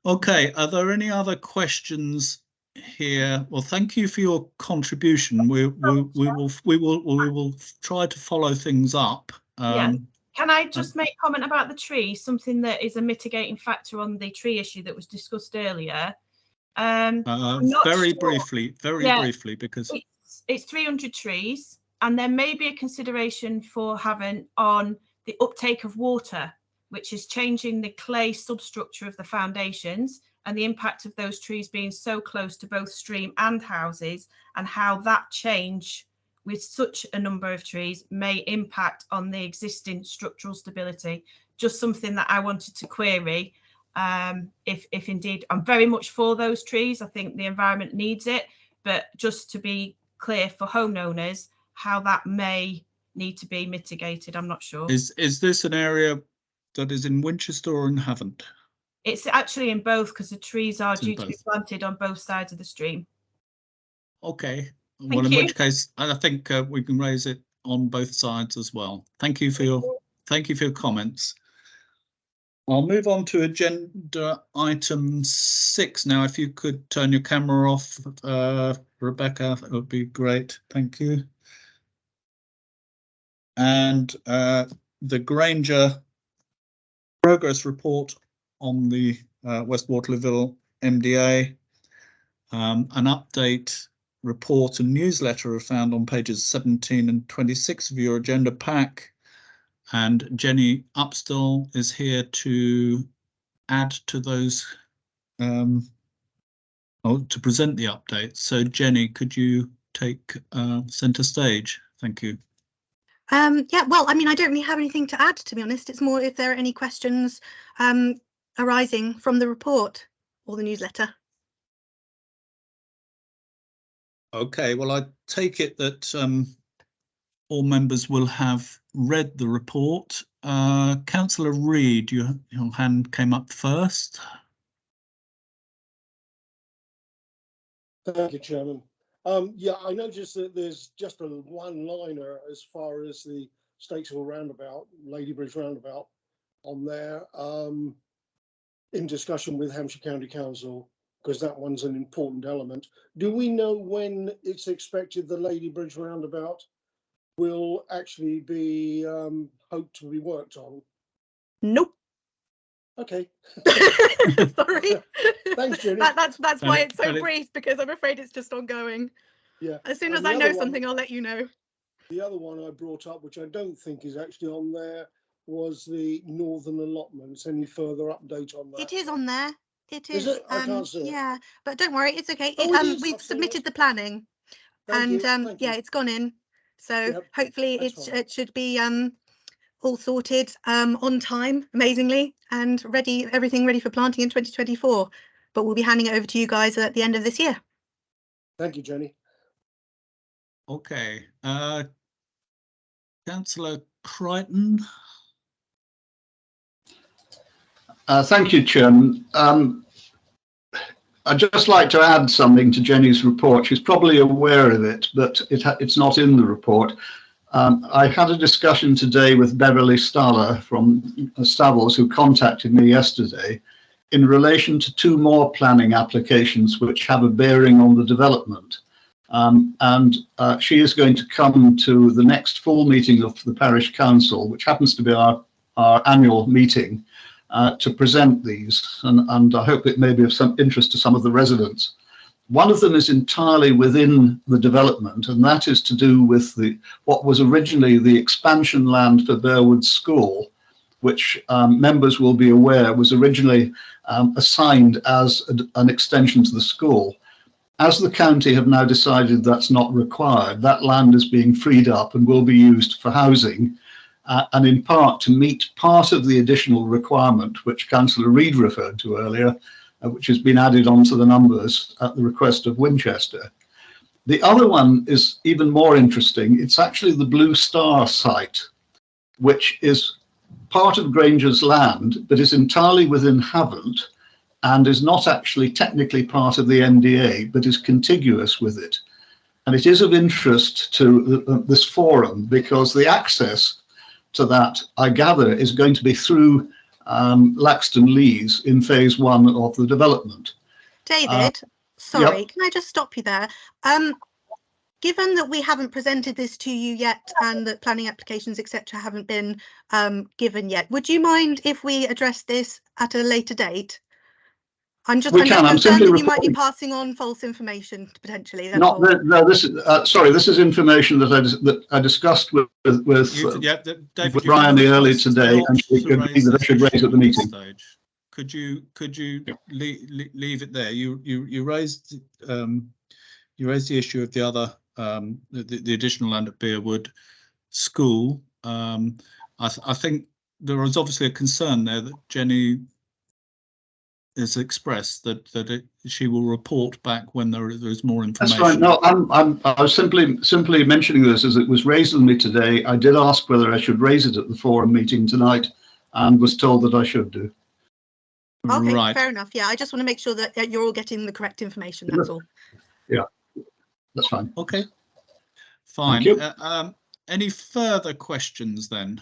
Okay, are there any other questions here? Well, thank you for your contribution. We will try to follow things up. Yeah. Can I just make a comment about the tree? Something that is a mitigating factor on the tree issue that was discussed earlier. Very briefly, because it's 300 trees, and there may be a consideration for having on the uptake of water, which is changing the clay substructure of the foundations, and the impact of those trees being so close to both stream and houses, and how that change with such a number of trees may impact on the existing structural stability. Just something that I wanted to query. If indeed, I'm very much for those trees. I think the environment needs it, but just to be clear for homeowners, how that may need to be mitigated, I'm not sure. Is this an area that is in Winchester or in Havant? It's actually in both, because the trees are due to be planted on both sides of the stream. Okay. Well, in which case, I think we can raise it on both sides as well. Thank you for your comments. I'll move on to agenda item 6 now. If you could turn your camera off, Rebecca, that would be great. Thank you. And the Granger progress report on the West Waterlooville MDA, an update report and newsletter are found on pages 17 and 26 of your agenda pack, and Jenny Upstill is here to add to those, to present the updates. So Jenny, could you take centre stage? Thank you. Yeah, well, I mean, I don't really have anything to add, to be honest. It's more if there are any questions arising from the report or the newsletter. Okay, well, I take it that all members will have read the report. Councillor Reid, your hand came up first. Thank you, Chairman. Yeah, I noticed that there's just a one-liner as far as the Statesville roundabout, Ladybridge roundabout, on there in discussion with Hampshire County Council, because that one's an important element. Do we know when it's expected the Ladybridge roundabout will actually be hoped to be worked on? Nope. Okay. Sorry. Thanks, Jenny. That's why it's so brief, because I'm afraid it's just ongoing. Yeah. As soon as I know something, I'll let you know. The other one I brought up, which I don't think is actually on there, was the northern allotments. Any further update on that? It is on there. It is. Is it? I can't see it. Yeah, but don't worry, it's okay. Oh, We've submitted the planning, Thank and you. yeah, it's gone in. So Yep, hopefully that's fine. it should be all sorted on time, amazingly, and ready, everything ready for planting in 2024. But we'll be handing it over to you guys at the end of this year. Thank you, Jenny. Okay. Councillor Crichton. Thank you, Chairman. I'd just like to add something to Jenny's report. She's probably aware of it, but it's not in the report. I had a discussion today with Beverly Staller from Stables, who contacted me yesterday in relation to 2 more planning applications which have a bearing on the development. She is going to come to the next full meeting of the Parish Council, which happens to be our annual meeting, to present these, and I hope it may be of some interest to some of the residents. One of them is entirely within the development, and that is to do with what was originally the expansion land for Bearwood School, which members will be aware was originally assigned as an extension to the school. As the county have now decided that's not required, that land is being freed up and will be used for housing, and in part to meet part of the additional requirement which Councillor Reid referred to earlier, which has been added onto the numbers at the request of Winchester. The other one is even more interesting. It's actually the Blue Star site, which is part of Granger's land, but is entirely within Havant, and is not actually technically part of the NDA, but is contiguous with it. And it is of interest to this forum because the access to that, I gather, is going to be through Laxton Lees in phase 1 of the development. David, sorry, yep. Can I just stop you there? Given that we haven't presented this to you yet and that planning applications, etc., haven't been given yet, would you mind if we address this at a later date? I'm just concerned that you might be passing on false information potentially. That's all. No, this is sorry. This is information that I discussed with David, Brian earlier today, and she agreed that I should raise at the meeting. Stage. Could you leave it there? You raised the issue of the other the additional land at Bearwood School. I think there is obviously a concern there that Jenny has expressed that she will report back when there is more information. That's right. No, I was simply mentioning this as it was raised with me today. I did ask whether I should raise it at the forum meeting tonight, and was told that I should do. Okay, right. Fair enough. Yeah, I just want to make sure that you're all getting the correct information. That's all. Yeah, that's fine. Okay, fine. Thank you. Any further questions then?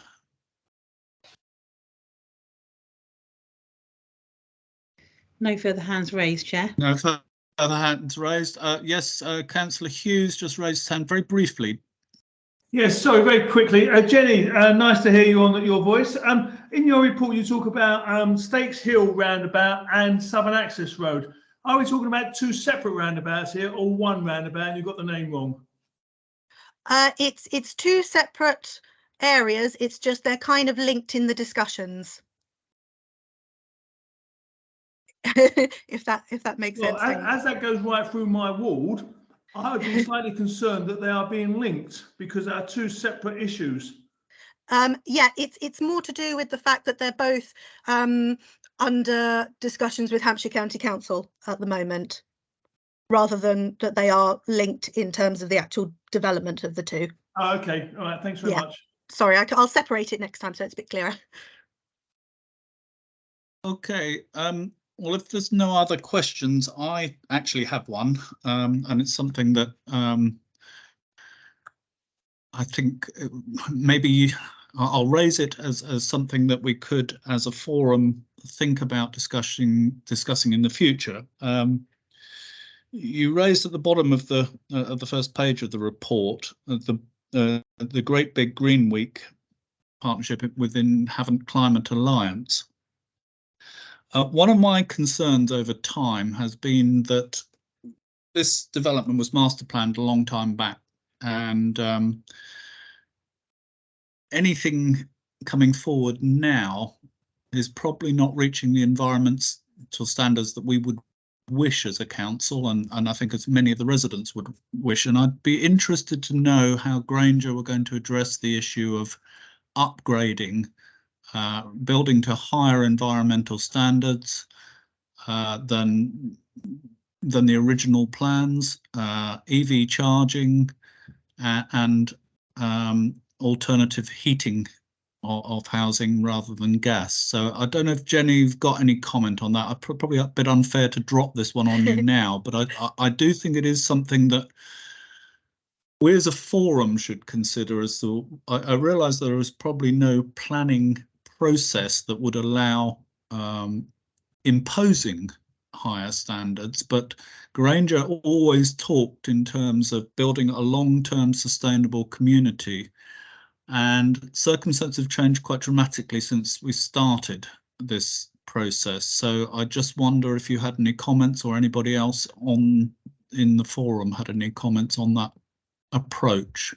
No further hands raised, Chair. No further hands raised. Yes, Councillor Hughes just raised his hand very briefly. Yes, sorry, very quickly. Jenny, nice to hear you on your voice. In your report, you talk about Stakes Hill roundabout and Southern Access Road. Are we talking about 2 separate roundabouts here, or one roundabout and you got the name wrong? It's 2 separate areas. It's just they're kind of linked in the discussions. if that makes sense. As that goes right through my ward, I would be slightly concerned that they are being linked because they are two separate issues. Yeah, it's more to do with the fact that they're both under discussions with Hampshire County Council at the moment, rather than that they are linked in terms of the actual development of the two. Oh, okay, all right, thanks very much. Sorry, I'll separate it next time so it's a bit clearer. Okay, well, if there's no other questions, I actually have one, and it's something that I think maybe I'll raise it as something that we could, as a forum, think about discussing in the future. You raised at the bottom of the first page of the report the Great Big Green Week partnership within Havant Climate Alliance. One of my concerns over time has been that this development was master planned a long time back, and anything coming forward now is probably not reaching the environmental standards that we would wish as a council, and I think as many of the residents would wish. And I'd be interested to know how Granger were going to address the issue of upgrading, building to higher environmental standards than the original plans, EV charging, and alternative heating of housing rather than gas. So I don't know if Jenny, you've got any comment on that. Probably a bit unfair to drop this one on you now, but I do think it is something that we as a forum should consider. I realise there is probably no planning process that would allow imposing higher standards, but Granger always talked in terms of building a long-term sustainable community, and circumstances have changed quite dramatically since we started this process. So I just wonder if you had any comments, or anybody else in the forum had any comments on that approach.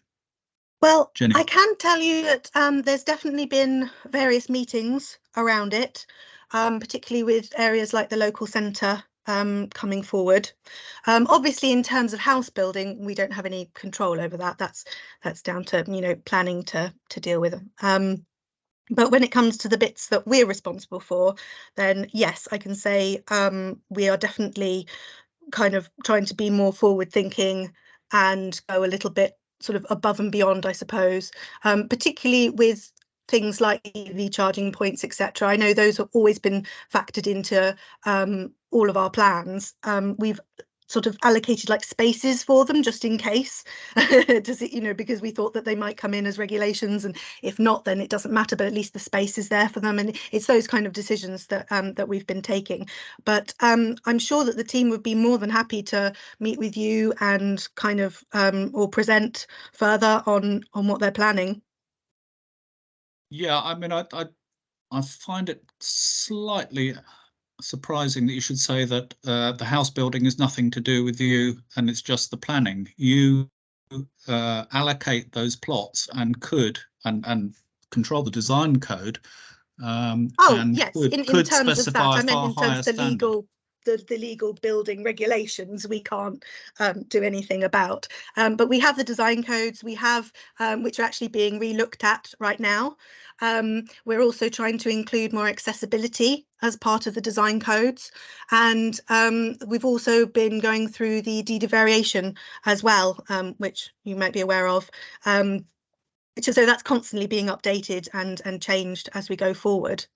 Well, Jenny. I can tell you that there's definitely been various meetings around it, particularly with areas like the local centre coming forward. Obviously, in terms of house building, we don't have any control over that. That's down to, you know, planning to deal with. But when it comes to the bits that we're responsible for, then yes, I can say we are definitely kind of trying to be more forward thinking and go a little bit sort of above and beyond, I suppose, particularly with things like EV charging points, etc. I know those have always been factored into all of our plans. We've sort of allocated like spaces for them just in case, you know, because we thought that they might come in as regulations, and if not, then it doesn't matter, but at least the space is there for them. And it's those kind of decisions that that we've been taking. But I'm sure that the team would be more than happy to meet with you and kind of or present further on what they're planning. Yeah, I mean, I find it slightly surprising that you should say that the house building is nothing to do with you and it's just the planning. You allocate those plots and could and control the design code. And yes, in could terms of that, I meant in terms of the standard. the legal building regulations we can't do anything about. But we have the design codes, we have which are actually being re-looked at right now. We're also trying to include more accessibility as part of the design codes, and we've also been going through the deed of variation as well, which you might be aware of. So that's constantly being updated and changed as we go forward.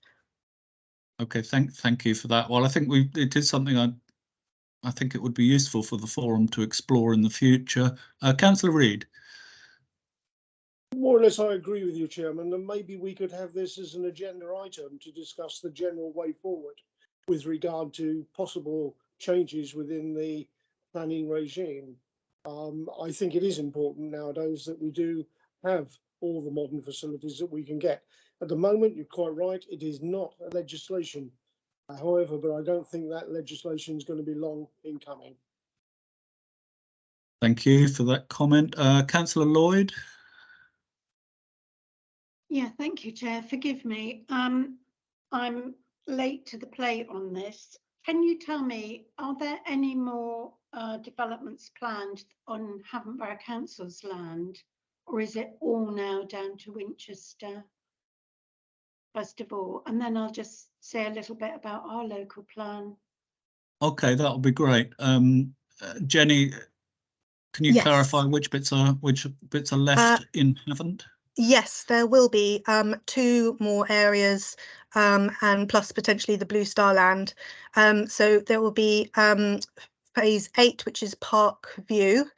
Okay, thank you for that. Well, I think it is something I think it would be useful for the forum to explore in the future. Councillor Reid. More or less, I agree with you, Chairman, and maybe we could have this as an agenda item to discuss the general way forward with regard to possible changes within the planning regime. I think it is important nowadays that we do have all the modern facilities that we can get. At the moment, you're quite right, it is not a legislation. However, but I don't think that legislation is going to be long in coming. Thank you for that comment. Councillor Lloyd. Yeah, thank you, Chair. Forgive me. I'm late to the plate on this. Can you tell me, are there any more developments planned on Havant Borough Council's land, or is it all now down to Winchester? First of all, and then I'll just say a little bit about our local plan. Okay, that'll be great. Jenny, can you Yes. clarify which bits are left in Havant? Yes, there will be 2 more areas, and plus potentially the Blue Star land. So there will be phase 8, which is Park View.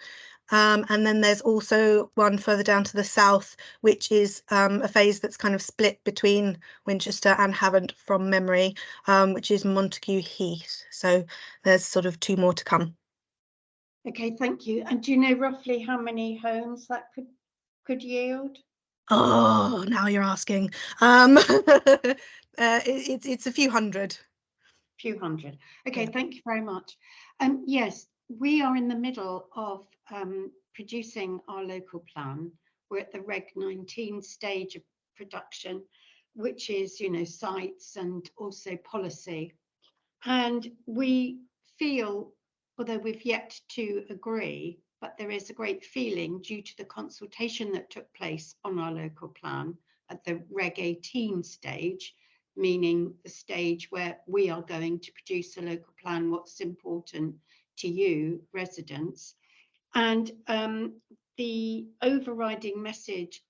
And then there's also one further down to the south, which is a phase that's kind of split between Winchester and Havant from memory, which is Montague Heath. So there's sort of 2 more to come. Okay, thank you. And do you know roughly how many homes that could yield? Oh, now you're asking. It's a few hundred. Few hundred. Okay, Yeah. thank you very much. Yes, we are in the middle of producing our local plan. We're at the Reg 19 stage of production, which is, you know, sites and also policy. And we feel, although we've yet to agree, but there is a great feeling due to the consultation that took place on our local plan at the Reg 18 stage, meaning the stage where we are going to produce a local plan, what's important to you, residents. And the overriding message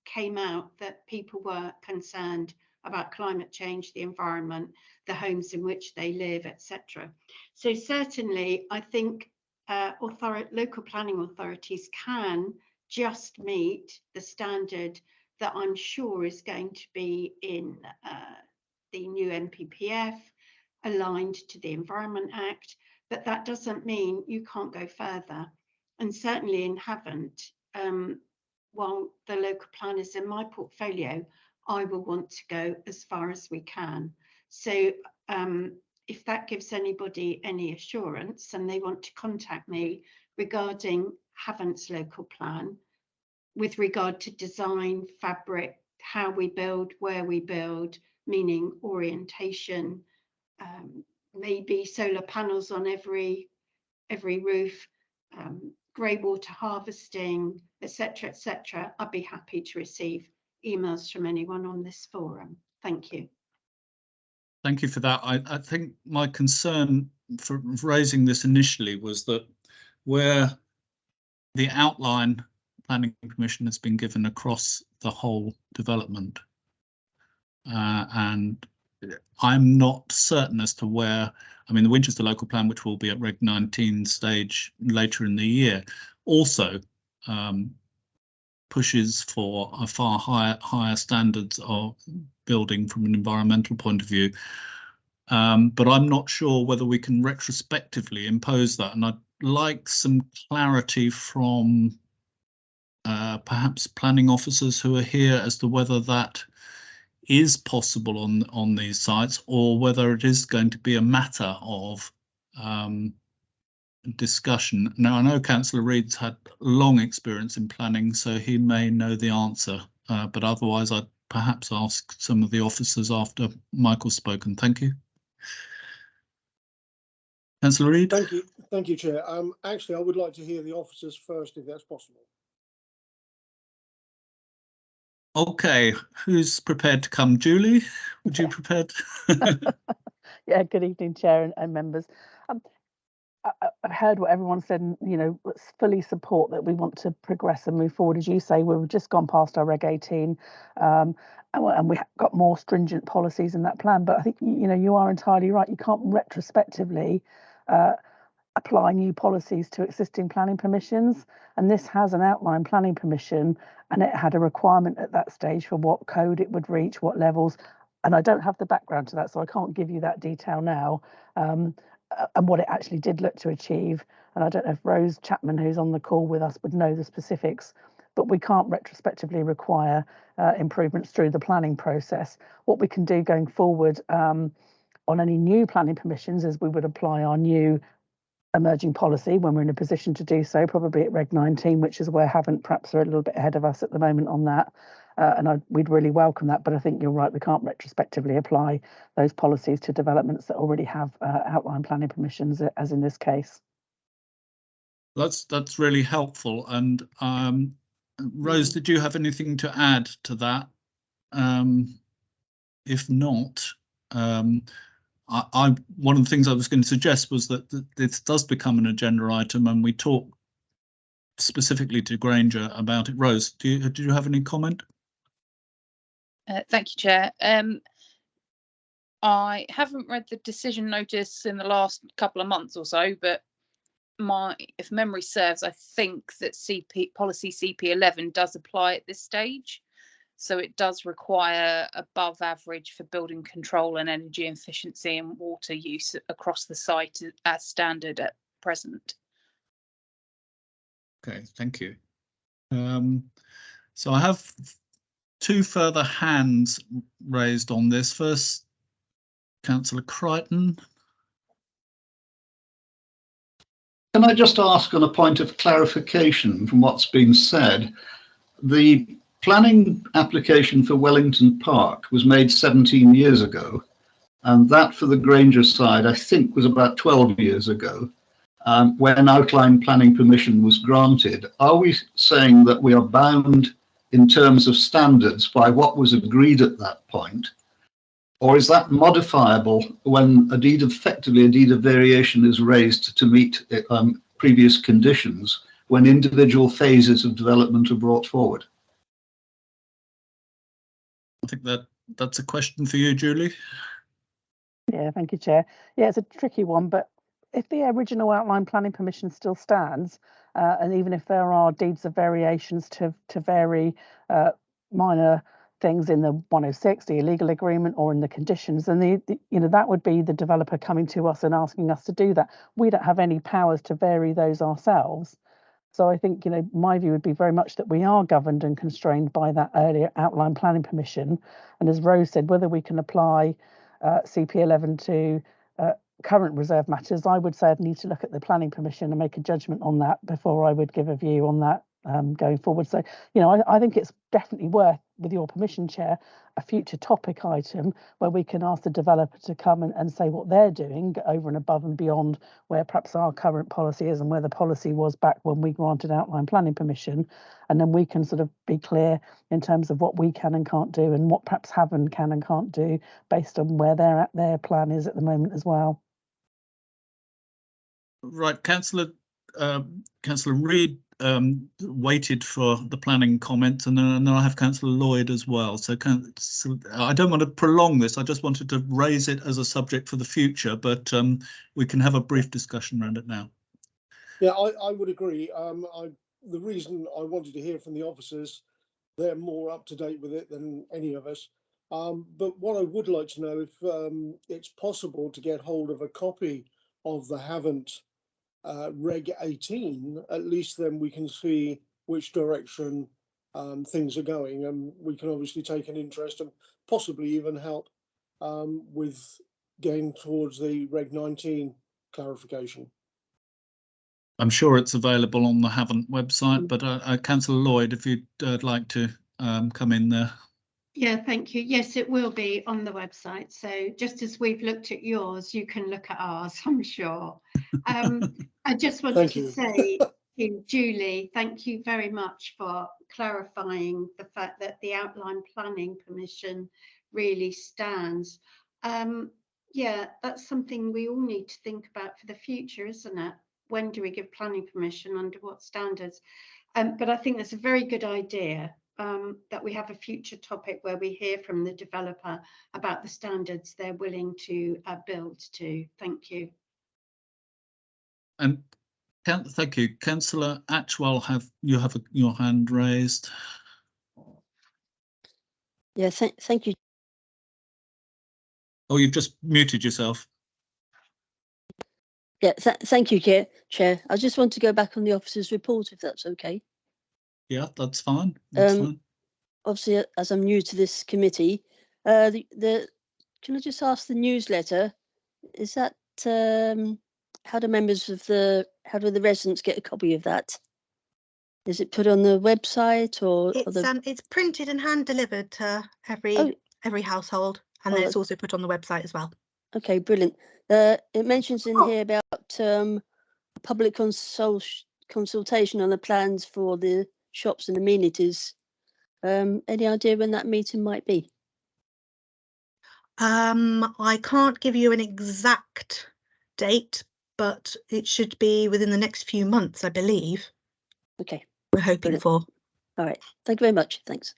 came out that people were concerned about climate change, the environment, the homes in which they live, etc. So certainly, I think local planning authorities can just meet the standard that I'm sure is going to be in the new NPPF, aligned to the Environment Act, but that doesn't mean you can't go further. And certainly in Havant, while the local plan is in my portfolio, I will want to go as far as we can. So if that gives anybody any assurance and they want to contact me regarding Havant's local plan, with regard to design, fabric, how we build, where we build, meaning orientation, maybe solar panels on every roof, grey water harvesting, etc., etc., I'd be happy to receive emails from anyone on this forum. Thank you. Thank you for that. I think my concern for raising this initially was that where the outline planning permission has been given across the whole development, and I'm not certain as to where, I mean, the Winchester local plan, which will be at Reg 19 stage later in the year, also pushes for a far higher standards of building from an environmental point of view. But I'm not sure whether we can retrospectively impose that, and I'd like some clarity from perhaps planning officers who are here as to whether that is possible on these sites, or whether it is going to be a matter of discussion. Now, I know Councillor Reid's had long experience in planning, so he may know the answer, but otherwise I'd perhaps ask some of the officers after Michael's spoken. Thank you. Councillor Reid. Thank you, Chair. Actually, I would like to hear the officers first, if that's possible. Okay, who's prepared to come? Julie, would you prepared? Yeah, good evening, Chair and members. I've heard what everyone said, and you know, let's fully support that we want to progress and move forward. As you say, we've just gone past our Reg 18, and we have got more stringent policies in that plan. But I think, you know, you are entirely right. You can't retrospectively apply new policies to existing planning permissions, and this has an outline planning permission, and it had a requirement at that stage for what code it would reach, what levels, and I don't have the background to that, so I can't give you that detail now, and what it actually did look to achieve. And I don't know if Rose Chapman, who's on the call with us, would know the specifics, but we can't retrospectively require improvements through the planning process. What we can do going forward on any new planning permissions is we would apply our new emerging policy when we're in a position to do so, probably at Reg 19, which is where Havant perhaps are a little bit ahead of us at the moment on that. And we'd really welcome that, but I think you're right, we can't retrospectively apply those policies to developments that already have outline planning permissions, as in this case. That's really helpful. And Rose, did you have anything to add to that? If not, one of the things I was going to suggest was that this does become an agenda item, and we talk specifically to Granger about it. Rose, do you have any comment? Thank you, Chair. I haven't read the decision notice in the last couple of months or so, but if memory serves, I think that policy CP11 does apply at this stage. So it does require above average for building control and energy efficiency and water use across the site as standard at present. Okay, thank you. So I have two further hands raised on this. First, Councillor Crichton. Can I just ask on a point of clarification from what's been said? The planning application for Wellington Park was made 17 years ago, and that for the Granger side, I think, was about 12 years ago, when outline planning permission was granted. Are we saying that we are bound in terms of standards by what was agreed at that point? Or is that modifiable when effectively a deed of variation is raised to meet previous conditions when individual phases of development are brought forward? I think that's a question for you, Julie. Yeah, thank you, Chair. Yeah, it's a tricky one, but if the original outline planning permission still stands, and even if there are deeds of variations to vary minor things in the 106, the illegal agreement, or in the conditions, and that would be the developer coming to us and asking us to do that. We don't have any powers to vary those ourselves. So I think, my view would be very much that we are governed and constrained by that earlier outline planning permission. And as Rose said, whether we can apply CP11 to current reserve matters, I would say I'd need to look at the planning permission and make a judgment on that before I would give a view on that going forward. So, I think it's definitely worth, with your permission, Chair, a future topic item where we can ask the developer to come and say what they're doing over and above and beyond where perhaps our current policy is and where the policy was back when we granted outline planning permission. And then we can sort of be clear in terms of what we can and can't do and what perhaps Havant can and can't do based on where their plan is at the moment as well. Right, Councillor Reid waited for the planning comment, and then I have Councillor Lloyd as well. So I don't want to prolong this. I just wanted to raise it as a subject for the future, but we can have a brief discussion around it now. Yeah, I would agree. The reason I wanted to hear from the officers, they're more up to date with it than any of us. But what I would like to know if it's possible to get hold of a copy of the Havant Reg 18, at least then we can see which direction things are going, and we can obviously take an interest and possibly even help with getting towards the Reg 19 clarification. I'm sure it's available on the Havant website, but Councillor Lloyd, if you'd like to come in there. Yeah, thank you. Yes, it will be on the website. So just as we've looked at yours, you can look at ours, I'm sure. I just wanted to say to Julie, thank you very much for clarifying the fact that the outline planning permission really stands. Yeah, that's something we all need to think about for the future, isn't it? When do we give planning permission, under what standards? But I think that's a very good idea. That we have a future topic where we hear from the developer about the standards they're willing to build to. Thank you. And thank you, Councillor Atchwell. You have your hand raised. Yeah, thank you. Oh, you've just muted yourself. Yeah, thank you, Chair. I just want to go back on the officer's report, if that's okay. Yeah, that's fine. That's fine. Obviously, as I'm new to this committee, can I just ask the newsletter? Is that how do the residents get a copy of that? Is it put on the website or? It's printed and hand delivered to every household, and then it's also put on the website as well. Okay, brilliant. It mentions in here about public consultation on the plans for the shops and amenities. Any idea when that meeting might be? I can't give you an exact date, but it should be within the next few months, I believe. Okay. We're hoping Brilliant. for. All right. Thank you very much. Thanks.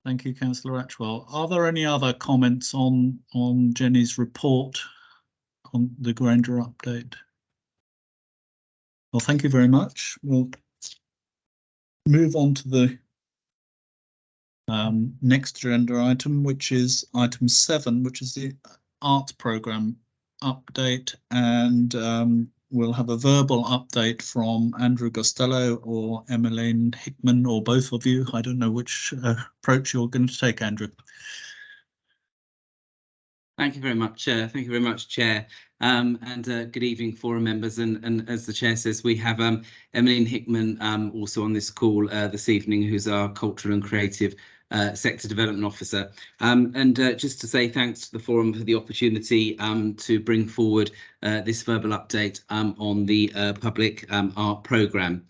Thank you, Councillor Atchwell. Are there any other comments on Jenny's report on the Granger update? Well, thank you very much. We'll move on to the next agenda item, which is item 7, which is the arts programme update, and we'll have a verbal update from Andrew Costello or Emmeline Hickman, or both of you. I don't know which approach you're going to take, Andrew. Thank you very much, Chair. Thank you very much, Chair. And good evening, forum members. And as the Chair says, we have Emmeline Hickman also on this call this evening, who's our Cultural and Creative Sector Development Officer. Just to say thanks to the forum for the opportunity to bring forward this verbal update on the public art programme.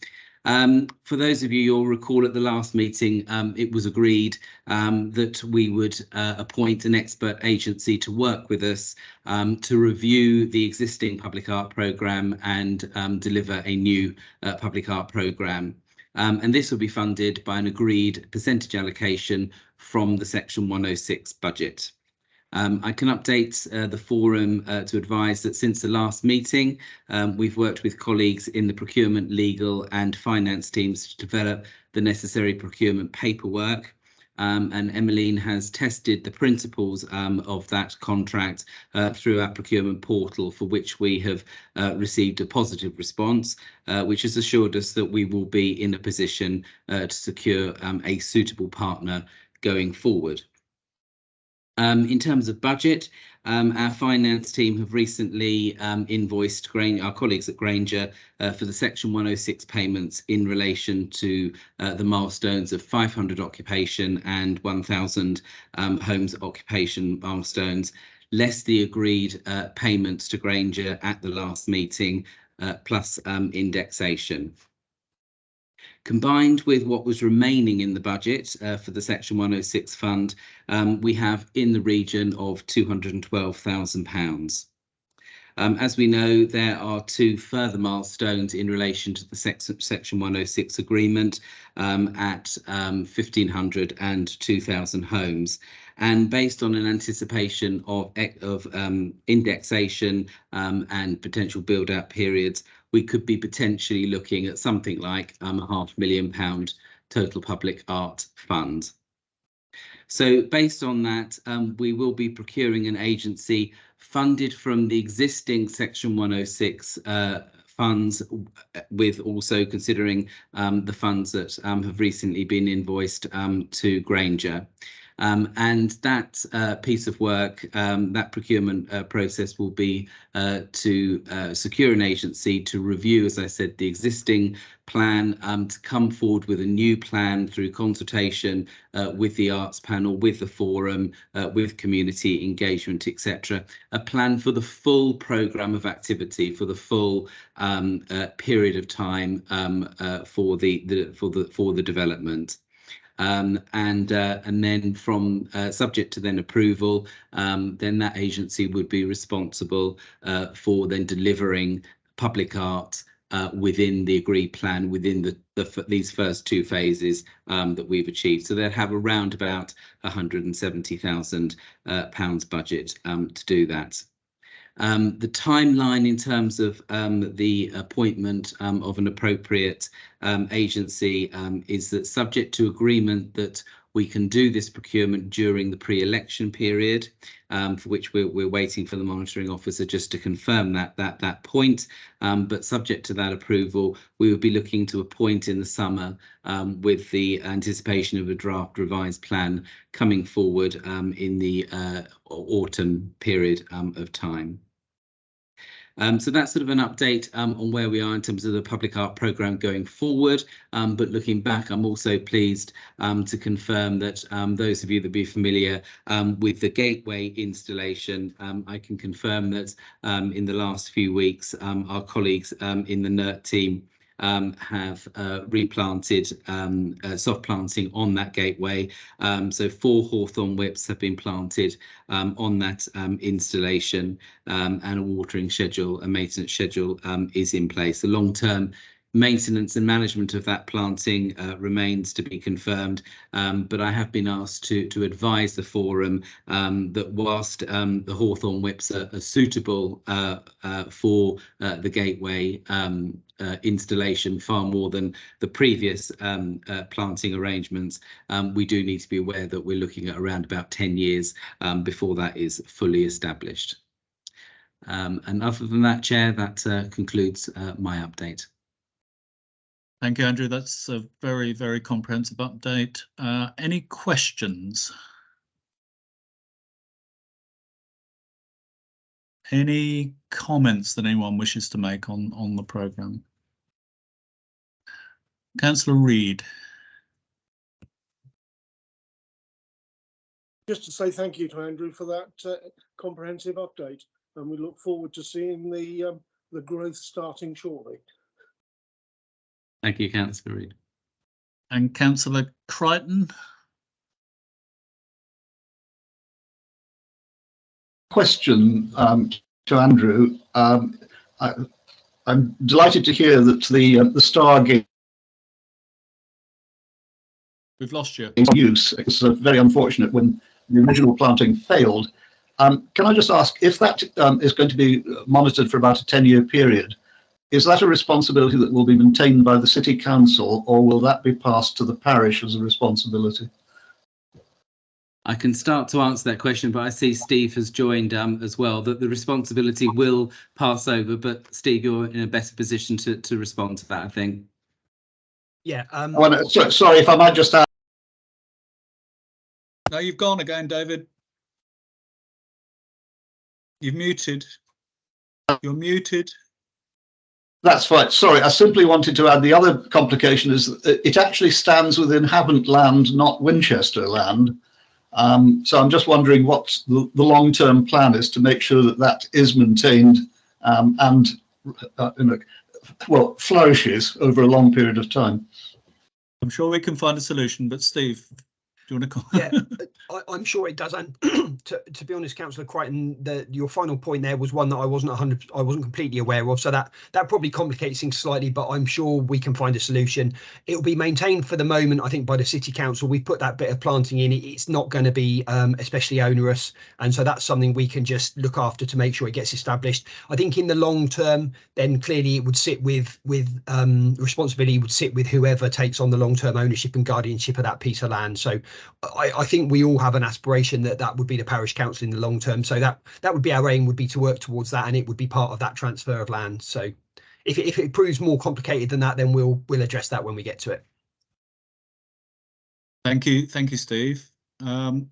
For those of you, you'll recall at the last meeting, it was agreed that we would appoint an expert agency to work with us to review the existing public art programme and deliver a new public art programme. And this will be funded by an agreed percentage allocation from the Section 106 budget. I can update the forum to advise that since the last meeting, we've worked with colleagues in the procurement, legal and finance teams to develop the necessary procurement paperwork. And Emmeline has tested the principles of that contract through our procurement portal, for which we have received a positive response, which has assured us that we will be in a position to secure a suitable partner going forward. In terms of budget, our finance team have recently invoiced our colleagues at Granger for the Section 106 payments in relation to the milestones of 500 occupation and 1,000 homes occupation milestones, less the agreed payments to Granger at the last meeting, plus indexation. Combined with what was remaining in the budget for the Section 106 fund, we have in the region of £212,000. As we know, there are 2 further milestones in relation to the Section 106 agreement at 1,500 and 2,000 homes. And based on an anticipation of indexation and potential build-out periods, we could be potentially looking at something like £500,000 total public art fund. So based on that, we will be procuring an agency funded from the existing Section 106 funds, with also considering the funds that have recently been invoiced to Granger. And that piece of work, that procurement process will be to secure an agency to review, as I said, the existing plan, to come forward with a new plan through consultation with the arts panel, with the forum, with community engagement, etc. A plan for the full programme of activity, for the full period of time for the development. And then from subject to then approval, then that agency would be responsible for then delivering public art within the agreed plan, within these first 2 phases that we've achieved. So they'd have around about £170,000 budget to do that. The timeline in terms of the appointment of an appropriate agency is that, subject to agreement that we can do this procurement during the pre-election period, for which we're waiting for the monitoring officer just to confirm that point. But subject to that approval, we would be looking to appoint in the summer, with the anticipation of a draft revised plan coming forward in the autumn period of time. So that's sort of an update on where we are in terms of the public art programme going forward. But looking back, I'm also pleased to confirm that those of you that be familiar with the Gateway installation, I can confirm that in the last few weeks, our colleagues in the NERT team have replanted soft planting on that gateway. So 4 hawthorn whips have been planted on that installation, and a watering schedule, a maintenance schedule is in place. The long-term maintenance and management of that planting remains to be confirmed, but I have been asked to advise the forum that whilst the hawthorn whips are suitable for the gateway installation far more than the previous planting arrangements, we do need to be aware that we're looking at around about 10 years before that is fully established. And other than that, Chair, that concludes my update. Thank you, Andrew. That's a very, very comprehensive update. Any questions? Any comments that anyone wishes to make on the programme? Councillor Reid. Just to say thank you to Andrew for that comprehensive update, and we look forward to seeing the growth starting shortly. Thank you, Councillor Reid. And Councillor Crichton. Question to Andrew. I'm delighted to hear that the Star Gate We've lost you. use. It's very unfortunate when the original planting failed. Can I just ask if that is going to be monitored for about a 10-year period? Is that a responsibility that will be maintained by the City Council, or will that be passed to the parish as a responsibility? I can start to answer that question, but I see Steve has joined as well. That the responsibility will pass over, but Steve, you're in a better position to respond to that, I think. Yeah. Sorry, if I might just add. No, you've gone again, David. You've muted. You're muted. That's fine. Sorry, I simply wanted to add the other complication is that it actually stands within Havant land, not Winchester land. So I'm just wondering what the long-term plan is to make sure that that is maintained and well, flourishes over a long period of time. I'm sure we can find a solution, but Steve, do you want to comment? Yeah, I'm sure it does. And to be honest, Councillor Crichton, your final point there was one that I wasn't completely aware of. So that probably complicates things slightly, but I'm sure we can find a solution. It will be maintained for the moment, I think, by the City Council. We've put that bit of planting in. It's not going to be especially onerous, and so that's something we can just look after to make sure it gets established. I think in the long term, then clearly it would sit with responsibility would sit with whoever takes on the long-term ownership and guardianship of that piece of land. So I think we all have an aspiration that would be the parish council in the long term. So that would be our aim, would be to work towards that, and it would be part of that transfer of land. So if it proves more complicated than that, then we'll address that when we get to it. Thank you, Steve. Well,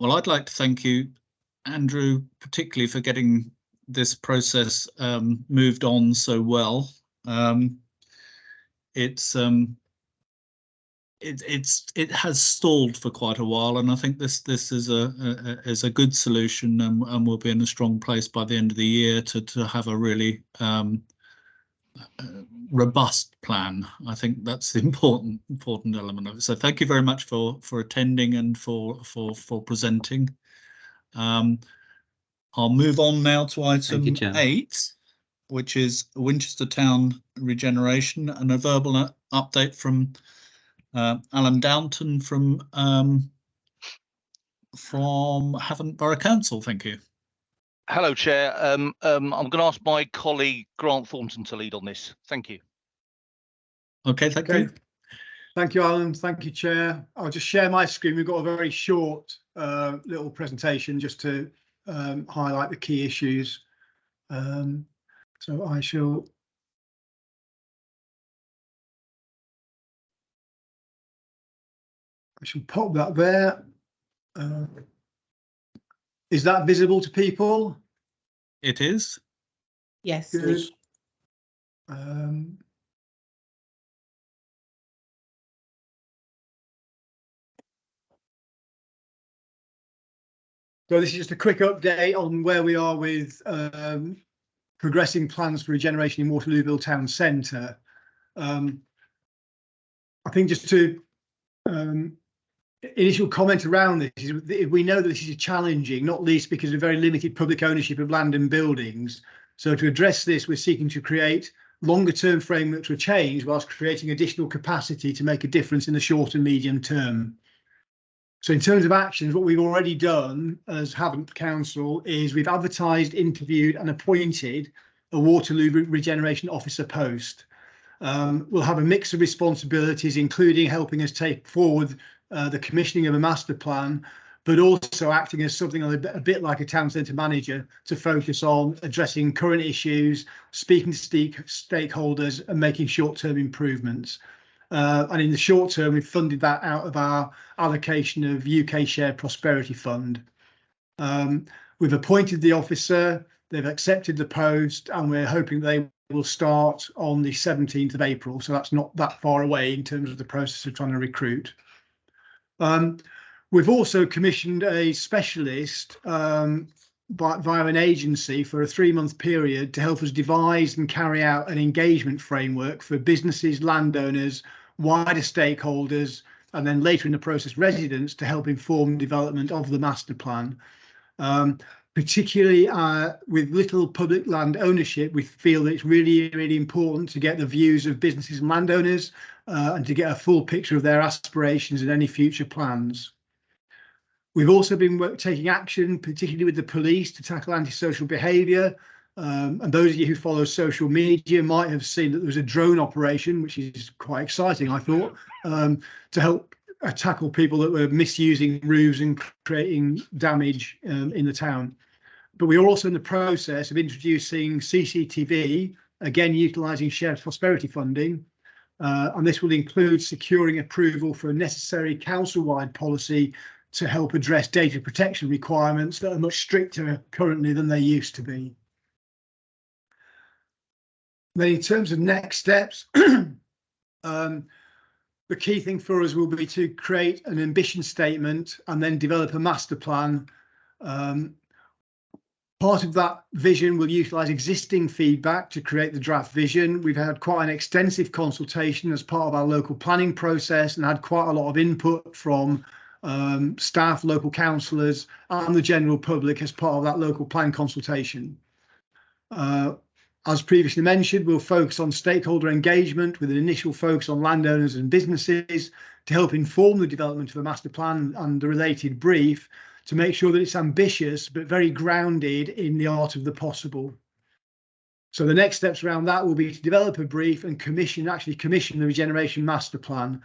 I'd like to thank you, Andrew, particularly for getting this process moved on so well. It has stalled for quite a while, and I think this is a good solution, and we'll be in a strong place by the end of the year to have a really robust plan. I think that's the important element of it. So thank you very much for attending and for presenting. I'll move on now to item 8, which is Winchester Town regeneration, and a verbal update from Alan Downton from Havant Borough Council. Thank you. Hello, Chair. I'm going to ask my colleague Grant Thornton to lead on this. Thank you. Okay, thank you. Thank you, Alan. Thank you, Chair. I'll just share my screen. We've got a very short little presentation just to highlight the key issues. So I shall pop that there. Is that visible to people? It is. Yes. Good. So this is just a quick update on where we are with progressing plans for regeneration in Waterlooville town centre. I think just to initial comment around this is we know that this is challenging, not least because of very limited public ownership of land and buildings. So to address this, we're seeking to create longer term frameworks for change whilst creating additional capacity to make a difference in the short and medium term. So in terms of actions, what we've already done as Havant Council is we've advertised, interviewed and appointed a Waterloo Regeneration Officer post. We'll have a mix of responsibilities, including helping us take forward the commissioning of a master plan, but also acting as something a bit like a town centre manager to focus on addressing current issues, speaking to stakeholders and making short-term improvements. And in the short term, we've funded that out of our allocation of UK Shared Prosperity Fund. We've appointed the officer, they've accepted the post, and we're hoping they will start on the 17th of April. So that's not that far away in terms of the process of trying to recruit. We've also commissioned a specialist via an agency for a 3-month period to help us devise and carry out an engagement framework for businesses, landowners, wider stakeholders, and then later in the process residents to help inform development of the master plan. Particularly with little public land ownership, we feel that it's really, really important to get the views of businesses and landowners and to get a full picture of their aspirations and any future plans. We've also been taking action, particularly with the police, to tackle antisocial behaviour. And those of you who follow social media might have seen that there was a drone operation, which is quite exciting, I thought, to help tackle people that were misusing roofs and creating damage in the town. But we are also in the process of introducing CCTV, again utilising shared prosperity funding, and this will include securing approval for a necessary council-wide policy to help address data protection requirements that are much stricter currently than they used to be. Then in terms of next steps, the key thing for us will be to create an ambition statement and then develop a master plan. Part of that vision will utilise existing feedback to create the draft vision. We've had quite an extensive consultation as part of our local planning process and had quite a lot of input from staff, local councillors and the general public as part of that local plan consultation. As previously mentioned, we'll focus on stakeholder engagement with an initial focus on landowners and businesses to help inform the development of a master plan and the related brief, to make sure that it's ambitious but very grounded in the art of the possible. So the next steps around that will be to develop a brief and commission the regeneration master plan.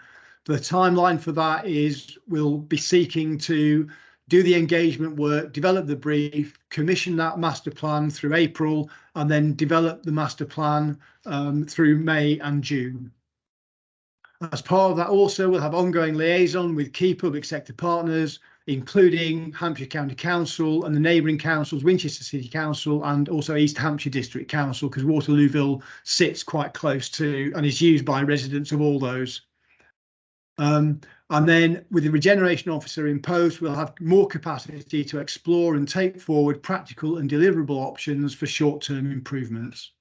The timeline for that is we'll be seeking to do the engagement work, develop the brief, commission that master plan through April, and then develop the master plan through May and June. As part of that also, we'll have ongoing liaison with key public sector partners, including Hampshire County Council and the neighbouring councils, Winchester City Council and also East Hampshire District Council, because Waterlooville sits quite close to and is used by residents of all those. And then with the regeneration officer in post, we'll have more capacity to explore and take forward practical and deliverable options for short-term improvements.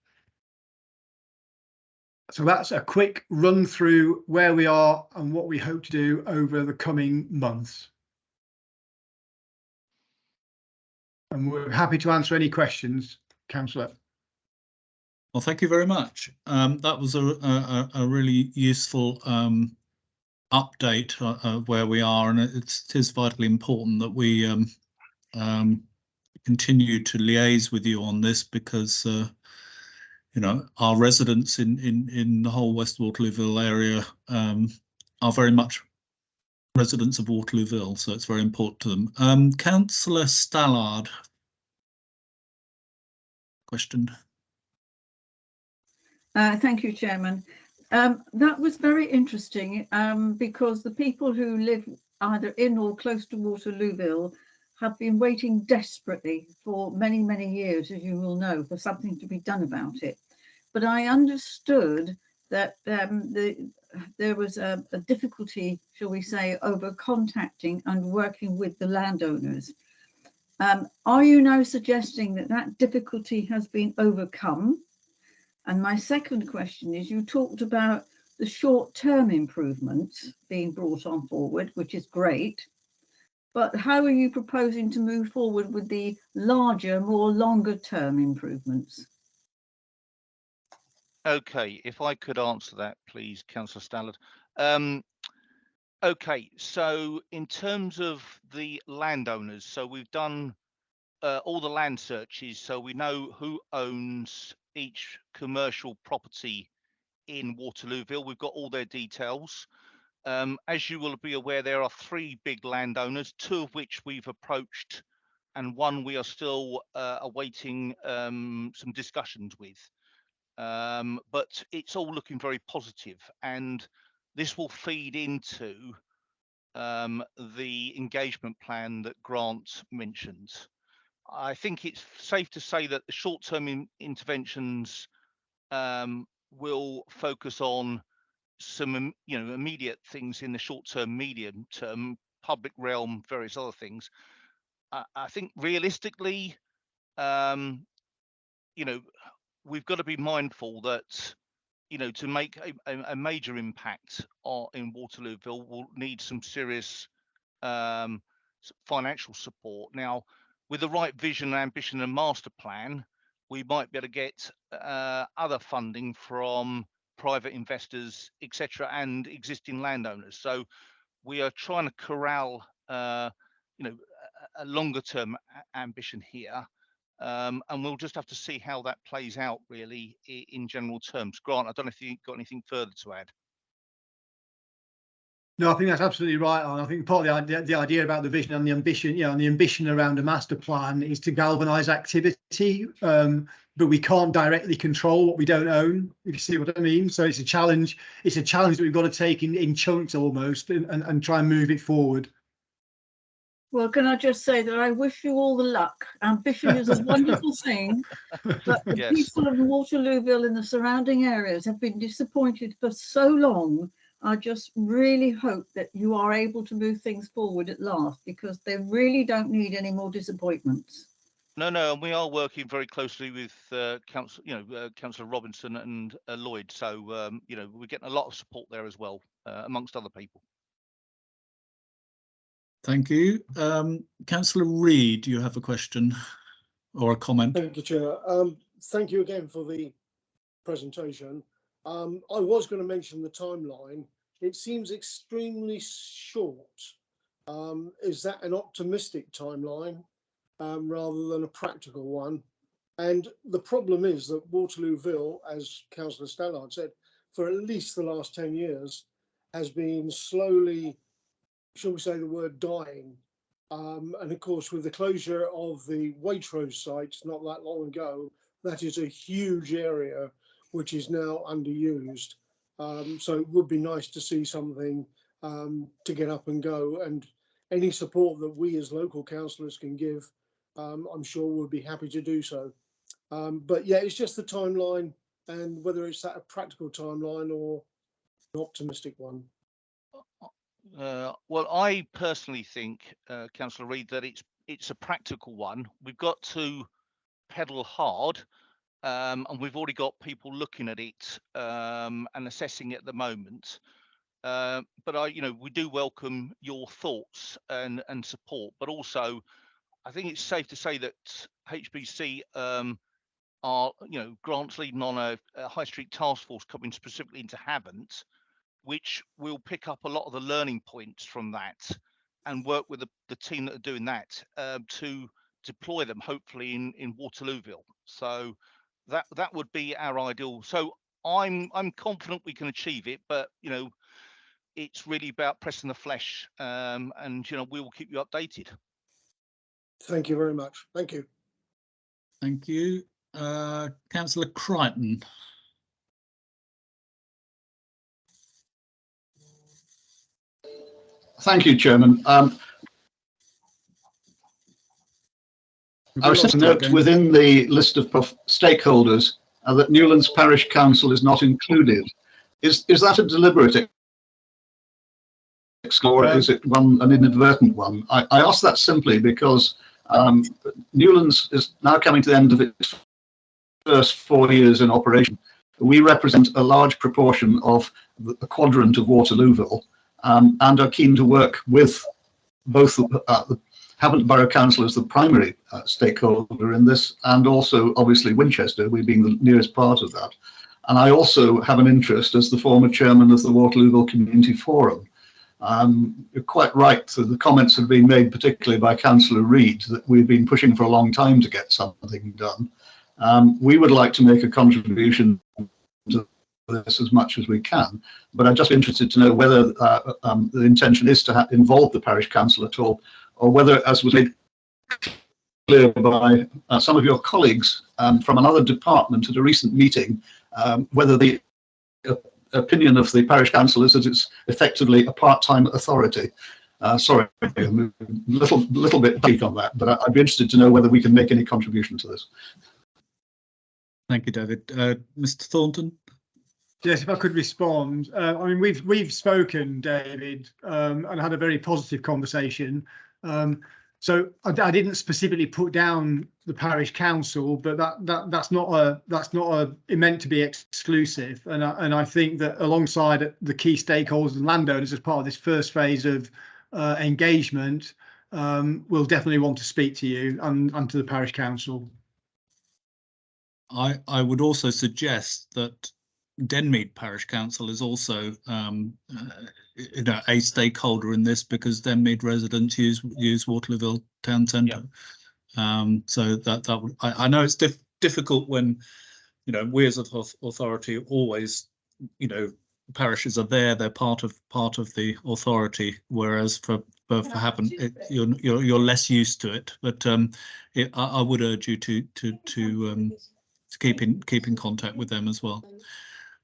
So that's a quick run through where we are and what we hope to do over the coming months. And we're happy to answer any questions, Councillor. Well, thank you very much. That was a really useful update of where we are, and it is vitally important that we continue to liaise with you on this, because you know, our residents in the whole West Waterlooville area are very much residents of Waterlooville, so it's very important to them. Councillor Stallard, question. Thank you, Chairman. That was very interesting because the people who live either in or close to Waterlooville have been waiting desperately for many, many years, as you will know, for something to be done about it. But I understood that there was a difficulty, shall we say, over contacting and working with the landowners. Are you now suggesting that that difficulty has been overcome? And my second question is, you talked about the short-term improvements being brought on forward, which is great. But how are you proposing to move forward with the larger, more longer-term improvements? Okay, if I could answer that, please, Councillor Stallard. Okay, so in terms of the landowners, so we've done all the land searches, so we know who owns each commercial property in Waterlooville. We've got all their details. As you will be aware, there are 3 big landowners, 2 of which we've approached, and 1 we are still awaiting some discussions with. But it's all looking very positive, and this will feed into the engagement plan that Grant mentioned. I think it's safe to say that the short-term interventions will focus on some immediate things in the short-term, medium-term, public realm, various other things. I think realistically, we've got to be mindful that to make a major impact in Waterlooville, we'll need some serious financial support. Now, with the right vision, ambition, and master plan, we might be able to get other funding from private investors, etc., and existing landowners. So we are trying to corral, a longer-term ambition here. And we'll just have to see how that plays out, really, in general terms. Grant, I don't know if you've got anything further to add. No, I think that's absolutely right. I think part of the idea about the vision and the ambition, and the ambition around a master plan is to galvanise activity, but we can't directly control what we don't own, if you see what I mean. So it's a challenge. It's a challenge that we've got to take in chunks almost, and try and move it forward. Well, can I just say that I wish you all the luck. Ambition is a wonderful thing, but the Yes. people of Waterlooville and the surrounding areas have been disappointed for so long. I just really hope that you are able to move things forward at last, because they really don't need any more disappointments. No, and we are working very closely with Councillor Robinson and Lloyd. So we're getting a lot of support there as well, amongst other people. Thank you. Councillor Reid, you have a question or a comment? Thank you, Chair. Thank you again for the presentation. I was going to mention the timeline. It seems extremely short. Is that an optimistic timeline rather than a practical one? And the problem is that Waterlooville, as Councillor Stallard said, for at least the last 10 years, has been slowly, shall we say the word, dying. And of course, with the closure of the Waitrose site not that long ago, that is a huge area which is now underused. So it would be nice to see something to get up and go, and any support that we as local councillors can give, I'm sure we'll be happy to do so. But yeah, it's just the timeline, and whether it's that a practical timeline or an optimistic one. Well, I personally think, Councillor Reid, that it's a practical one. We've got to pedal hard, and we've already got people looking at it and assessing it at the moment. But we do welcome your thoughts and support. But also, I think it's safe to say that HBC are, Grant's leading on a high street task force coming specifically into Havant, which will pick up a lot of the learning points from that and work with the team that are doing that to deploy them, hopefully in Waterlooville. So that would be our ideal. So I'm confident we can achieve it, but it's really about pressing the flesh, and we will keep you updated. Thank you very much. Thank you. Thank you. Councillor Crichton. Thank you, Chairman. I was to note within the list of stakeholders that Newlands Parish Council is not included. Is that a deliberate or is it an inadvertent one? I ask that simply because Newlands is now coming to the end of its first 4 years in operation. We represent a large proportion of the quadrant of Waterlooville and are keen to work with both the Havant Borough Council as the primary stakeholder in this, and also obviously Winchester, we being the nearest part of that. And I also have an interest as the former chairman of the Waterlooville Community Forum. You're quite right, so the comments have been made particularly by Councillor Reid that we've been pushing for a long time to get something done. We would like to make a contribution to this as much as we can, but I'm just interested to know whether the intention is to involve the parish council at all, or whether, as was made clear by some of your colleagues from another department at a recent meeting, whether the opinion of the parish council is that it's effectively a part-time authority. Sorry, I'm a little bit vague on that, but I'd be interested to know whether we can make any contribution to this. Thank you, David. Mr. Thornton? Yes, if I could respond. I mean, we've spoken, David, and had a very positive conversation. So I didn't specifically put down the parish council, but that's not it meant to be exclusive. And I think that alongside the key stakeholders and landowners as part of this first phase of engagement, we'll definitely want to speak to you and to the parish council. I would also suggest that Denmead Parish Council is also a stakeholder in this, because Denmead residents use Waterlooville town centre. So that I know it's difficult when we as an authority always parishes are there, they're part of the authority, whereas for Havant you're less used to it. But I would urge you to keep in contact with them as well.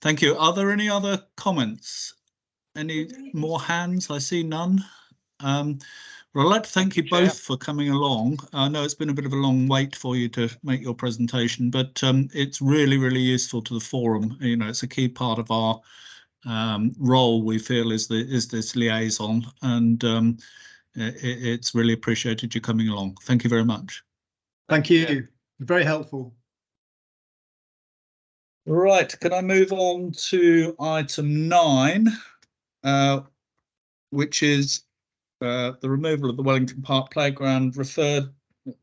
Thank you. Are there any other comments? Any more hands? I see none. Well, I'd like to thank you both for coming along. I know it's been a bit of a long wait for you to make your presentation, but it's really useful to the forum. It's a key part of our role, we feel, is this liaison, and it's really appreciated you coming along. Thank you very much. Thank you. Very helpful. Right, can I move on to item 9, which is the removal of the Wellington Park Playground,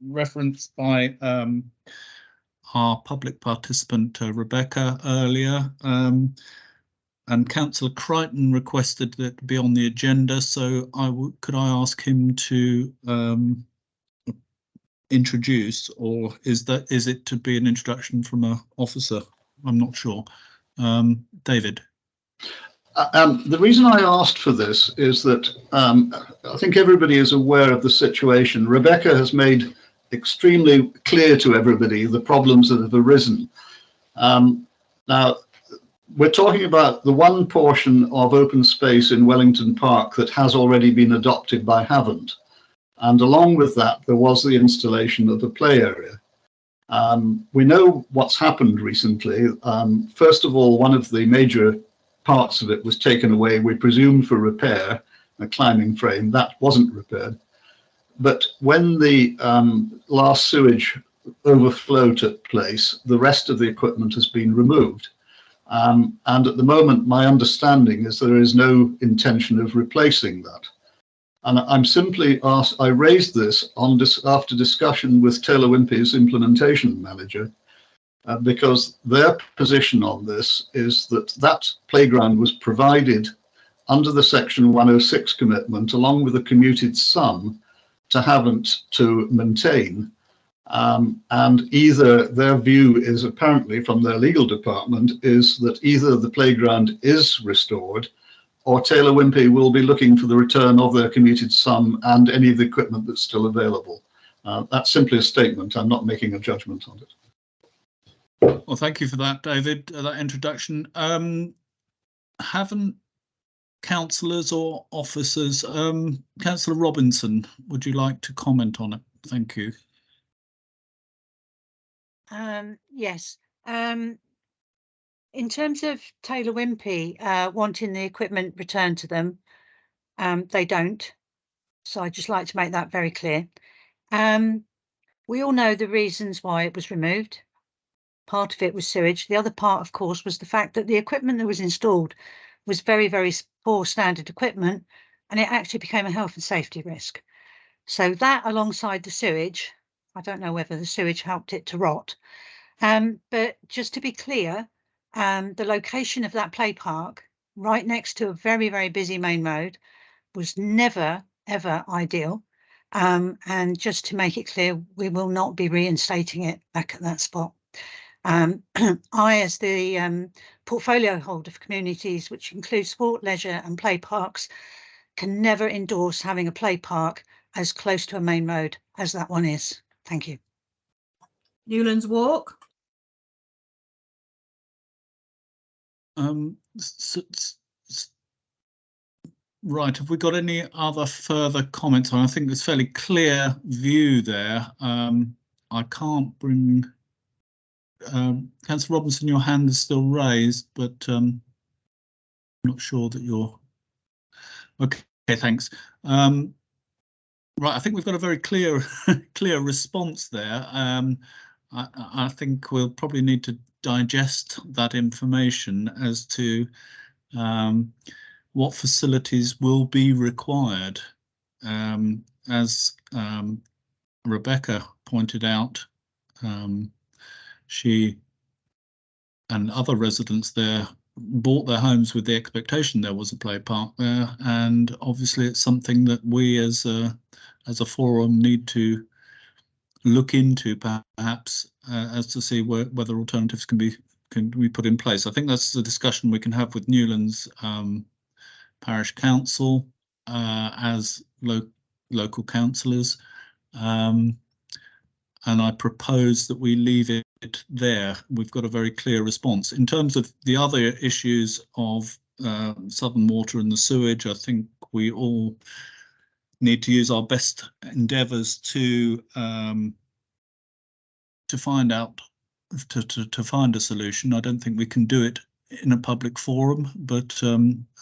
referenced by our public participant Rebecca earlier, and Councillor Crichton requested that it be on the agenda, so could I ask him to introduce, or is it to be an introduction from an officer? I'm not sure. David. The reason I asked for this is that I think everybody is aware of the situation. Rebecca has made extremely clear to everybody the problems that have arisen. Now, we're talking about the one portion of open space in Wellington Park that has already been adopted by Havant. And along with that, there was the installation of the play area. We know what's happened recently. First of all, one of the major parts of it was taken away, we presume for repair, a climbing frame. That wasn't repaired. But when the last sewage overflow took place, the rest of the equipment has been removed. And at the moment, my understanding is there is no intention of replacing that. And I'm simply asked, I raised this after discussion with Taylor Wimpey's implementation manager, because their position on this is that that playground was provided under the Section 106 commitment, along with a commuted sum to Havant to maintain. And either their view is, apparently from their legal department, is that either the playground is restored, or Taylor Wimpey will be looking for the return of their commuted sum and any of the equipment that's still available. That's simply a statement. I'm not making a judgment on it. Well, thank you for that, David, that introduction. Haven't councillors or officers, Councillor Robinson, would you like to comment on it? Thank you. Yes. In terms of Taylor Wimpey wanting the equipment returned to them, they don't. So I'd just like to make that very clear. We all know the reasons why it was removed. Part of it was sewage. The other part, of course, was the fact that the equipment that was installed was very, very poor standard equipment, and it actually became a health and safety risk. So that, alongside the sewage, I don't know whether the sewage helped it to rot. But just to be clear, the location of that play park, right next to a very, very busy main road, was never, ever ideal. And just to make it clear, we will not be reinstating it back at that spot. I, as the portfolio holder for communities, which includes sport, leisure and play parks, can never endorse having a play park as close to a main road as that one is. Thank you. Newlands Walk. Right, have we got any other further comments on? I think there's fairly clear view there. I can't bring Councillor Robinson, your hand is still raised, but I'm not sure that you're okay. Thanks. Right, I think we've got a very clear clear response there. I think we'll probably need to digest that information as to what facilities will be required. As Rebecca pointed out, she and other residents there bought their homes with the expectation there was a play park there, and obviously it's something that we as a forum need to look into, perhaps as to see whether alternatives can be put in place. I think that's the discussion we can have with Newlands Parish Council as local councillors, and I propose that we leave it there. We've got a very clear response. In terms of the other issues of Southern Water and the sewage, I think we all need to use our best endeavours to find out, to find a solution. I don't think we can do it in a public forum, but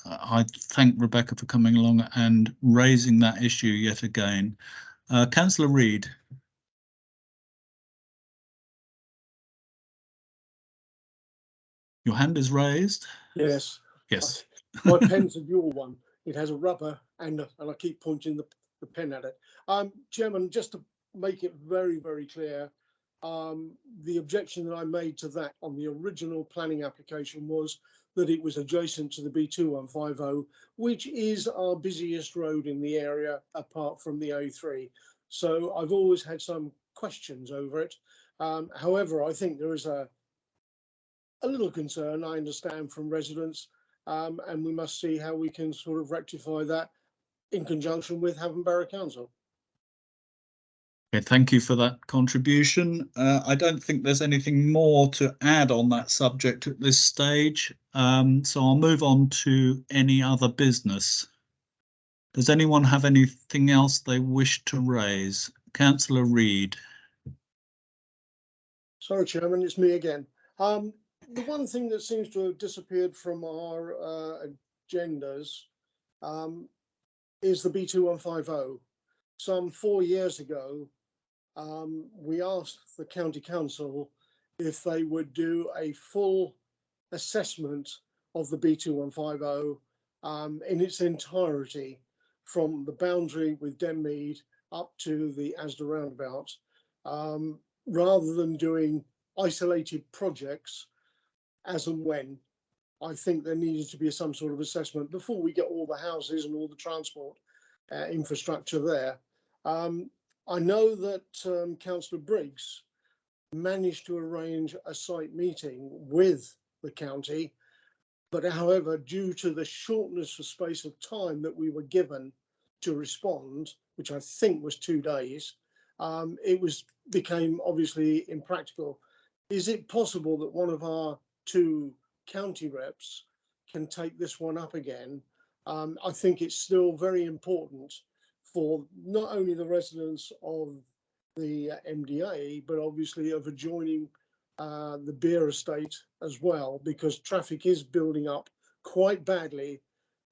I thank Rebecca for coming along and raising that issue yet again. Councillor Reid. Your hand is raised. Yes. Yes. My pen's a dual one. It has a rubber and I keep pointing the pen at it. Chairman, just to make it very, very clear, the objection that I made to that on the original planning application was that it was adjacent to the B2150, which is our busiest road in the area apart from the A3. So I've always had some questions over it. However, I think there is a little concern, I understand, from residents, and we must see how we can sort of rectify that in conjunction with Havant Borough Council. Okay, thank you for that contribution. I don't think there's anything more to add on that subject at this stage, so I'll move on to any other business. Does anyone have anything else they wish to raise? Councillor Reid. Sorry, Chairman, it's me again. The one thing that seems to have disappeared from our agendas is the B2150. Some 4 years ago, we asked the County Council if they would do a full assessment of the B2150 in its entirety, from the boundary with Denmead up to the Asda roundabout, rather than doing isolated projects as and when. I think there needed to be some sort of assessment before we get all the houses and all the transport infrastructure there. I know that Councillor Briggs managed to arrange a site meeting with the county, but however, due to the shortness of space of time that we were given to respond, which I think was 2 days, it became obviously impractical. Is it possible that one of our 2 county reps can take this one up again? I think it's still very important for not only the residents of the MDA, but obviously of adjoining the beer estate as well, because traffic is building up quite badly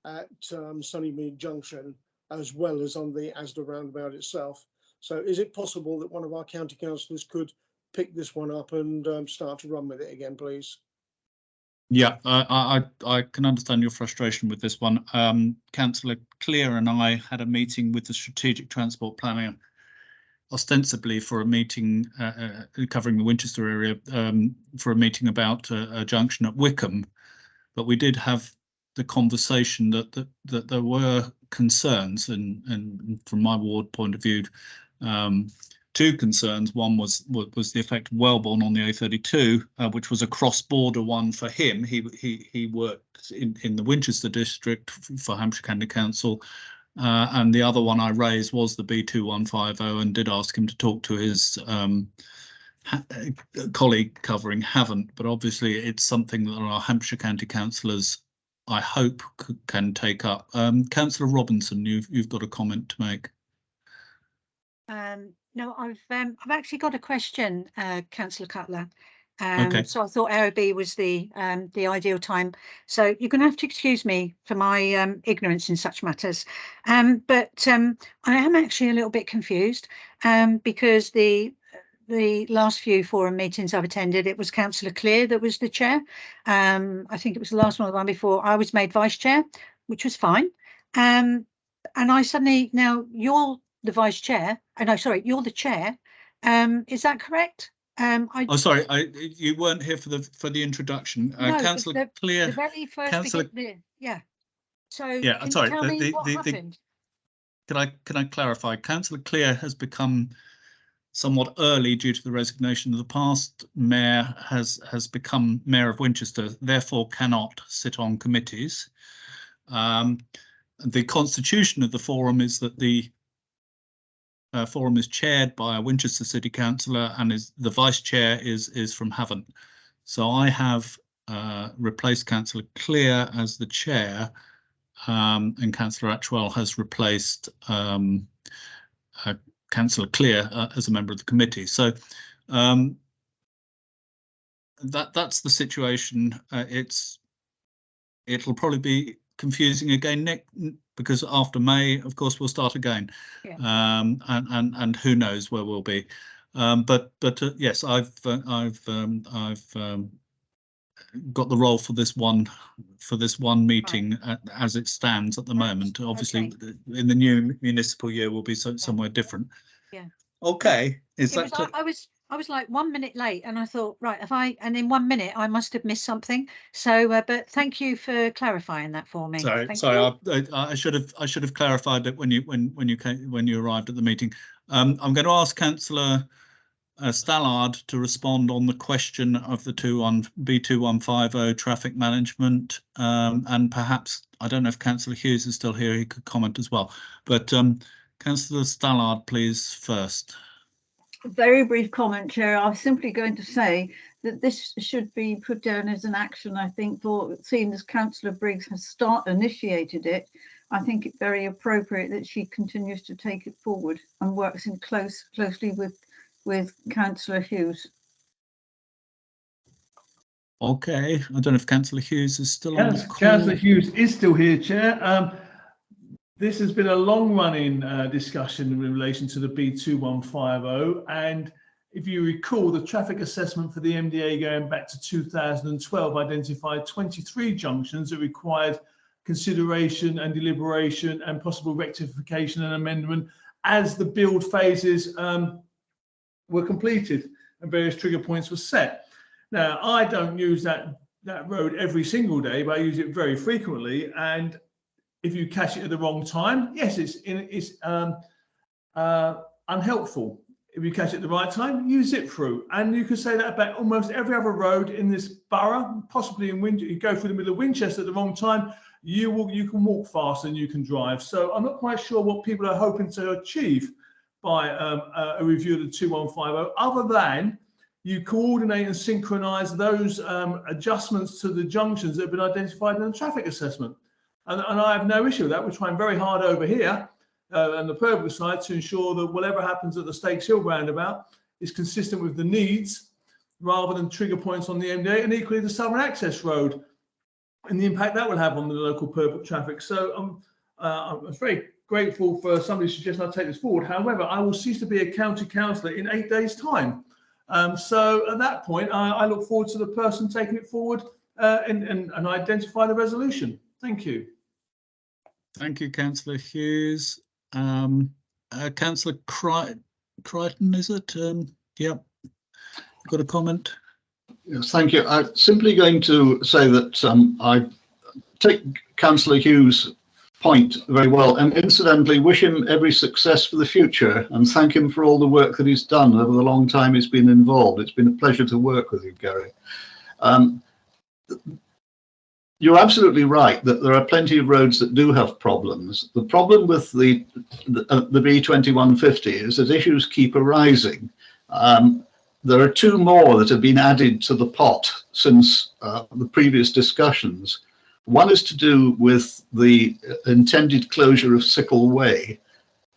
at Sunnymead Junction, as well as on the Asda roundabout itself. So is it possible that one of our county councillors could pick this one up and start to run with it again, please? Yeah, I can understand your frustration with this one. Councillor Clear and I had a meeting with the Strategic Transport Planner, ostensibly for a meeting covering the Winchester area, for a meeting about a junction at Wickham, but we did have the conversation that there were concerns, and from my ward point of view, two concerns. One was the effect of Wellborn on the A32, which was a cross-border one for him. He worked in the Winchester district for Hampshire County Council, and the other one I raised was the B2150, and did ask him to talk to his colleague covering Havant. But obviously it's something that our Hampshire County councillors, I hope, can take up. Councillor Robinson, you've got a comment to make. No, I've actually got a question, Councillor Cutler. Okay. So I thought AOB was the ideal time. So you're going to have to excuse me for my ignorance in such matters. But I am actually a little bit confused because the last few forum meetings I've attended, it was Councillor Clear that was the chair. I think it was the last one, the one before. I was made vice chair, which was fine. And I suddenly, now you're the vice chair, and no, sorry, you're the chair. Is that correct? Oh, sorry, you weren't here for the introduction. No, Councillor Clear. the very first Councillor, yeah. So yeah, can sorry. you tell me what happened? Can I clarify? Councillor Clear has become somewhat early due to the resignation of the past mayor, has become Mayor of Winchester, therefore cannot sit on committees. The constitution of the forum is that the forum is chaired by a Winchester City Councillor, and the vice chair is from Havant. So I have replaced Councillor Clear as the chair, and Councillor Atchwell has replaced Councillor Clear as a member of the committee. So that's the situation. It'll probably be confusing again, Nick, because after May, of course, we'll start again. Yeah. And who knows where we'll be. But yes, I've got the role for this one meeting, right, as it stands at the moment. Obviously, okay, in the new municipal year will be somewhere different. Yeah. Okay. I was like 1 minute late, and I thought, right, and in 1 minute I must have missed something. So, but thank you for clarifying that for me. Sorry, I should have clarified it when you arrived at the meeting. I'm going to ask Councillor Stallard to respond on the question of the B2150 traffic management, and perhaps, I don't know if Councillor Hughes is still here, he could comment as well. But Councillor Stallard, please, first. A very brief comment, Chair. I was simply going to say that this should be put down as an action, I think, for seeing as Councillor Briggs has initiated it. I think it's very appropriate that she continues to take it forward and works in closely with Councillor Hughes. Okay, I don't know if Councillor Hughes is still on the call. Councillor Hughes is still here, Chair. This has been a long-running discussion in relation to the B2150, and if you recall, the traffic assessment for the MDA going back to 2012 identified 23 junctions that required consideration and deliberation and possible rectification and amendment as the build phases were completed and various trigger points were set. Now, I don't use that road every single day, but I use it very frequently, and if you catch it at the wrong time, yes, it's unhelpful. If you catch it at the right time, you zip through. And you can say that about almost every other road in this borough, possibly in Winchester. You go through the middle of Winchester at the wrong time, you can walk fast and you can drive. So I'm not quite sure what people are hoping to achieve by a review of the 2150, other than you coordinate and synchronise those adjustments to the junctions that have been identified in the traffic assessment. And I have no issue with that. We're trying very hard over here and the Purwood side to ensure that whatever happens at the Stakes Hill roundabout is consistent with the needs rather than trigger points on the MD8, and equally the Southern Access Road and the impact that will have on the local Purwood traffic. So I'm very grateful for somebody suggesting I take this forward. However, I will cease to be a county councillor in 8 days' time. So at that point, I look forward to the person taking it forward and identify the resolution. Thank you. Thank you, Councillor Hughes. Councillor Crichton, is it? Yep. Got a comment? Yes, thank you. I'm simply going to say that I take Councillor Hughes' point very well, and incidentally wish him every success for the future and thank him for all the work that he's done over the long time he's been involved. It's been a pleasure to work with you, Gary. You're absolutely right that there are plenty of roads that do have problems. The problem with the B2150 is that issues keep arising. There are two more that have been added to the pot since the previous discussions. One is to do with the intended closure of Sickle Way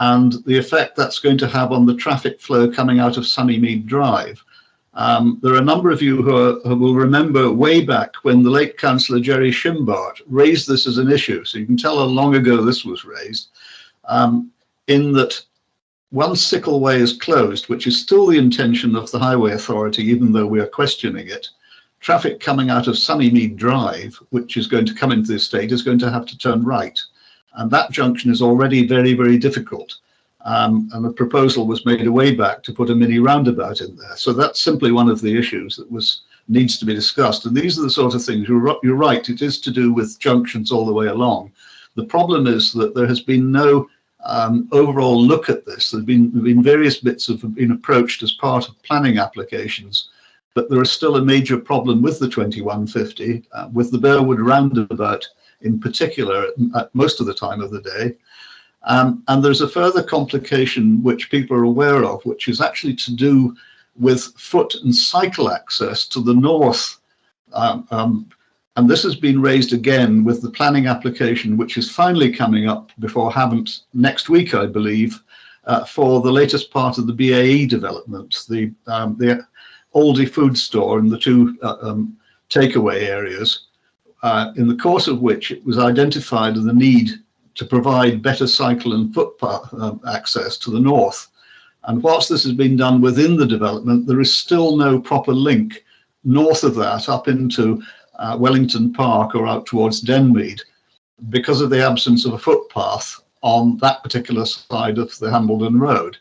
and the effect that's going to have on the traffic flow coming out of Sunnymead Drive. There are a number of you who will remember way back when the late Councillor Jerry Shimbart raised this as an issue, so you can tell how long ago this was raised, in that once Sickle Way is closed, which is still the intention of the Highway Authority, even though we are questioning it, traffic coming out of Sunnymead Drive, which is going to come into the estate, is going to have to turn right. And that junction is already very, very difficult. And a proposal was made a way back to put a mini roundabout in there. So that's simply one of the issues that needs to be discussed. And these are the sort of things, you're right, it is to do with junctions all the way along. The problem is that there has been no overall look at this. There have been various bits that have been approached as part of planning applications, but there is still a major problem with the 2150, with the Bearwood roundabout in particular at most of the time of the day. And there's a further complication which people are aware of, which is actually to do with foot and cycle access to the north. And this has been raised again with the planning application, which is finally coming up before Havant next week, I believe, for the latest part of the BAE development, the Aldi food store and the two takeaway areas, in the course of which it was identified the need to provide better cycle and footpath access to the north. And whilst this has been done within the development, there is still no proper link north of that up into Wellington Park or out towards Denmead because of the absence of a footpath on that particular side of the Hambledon Road.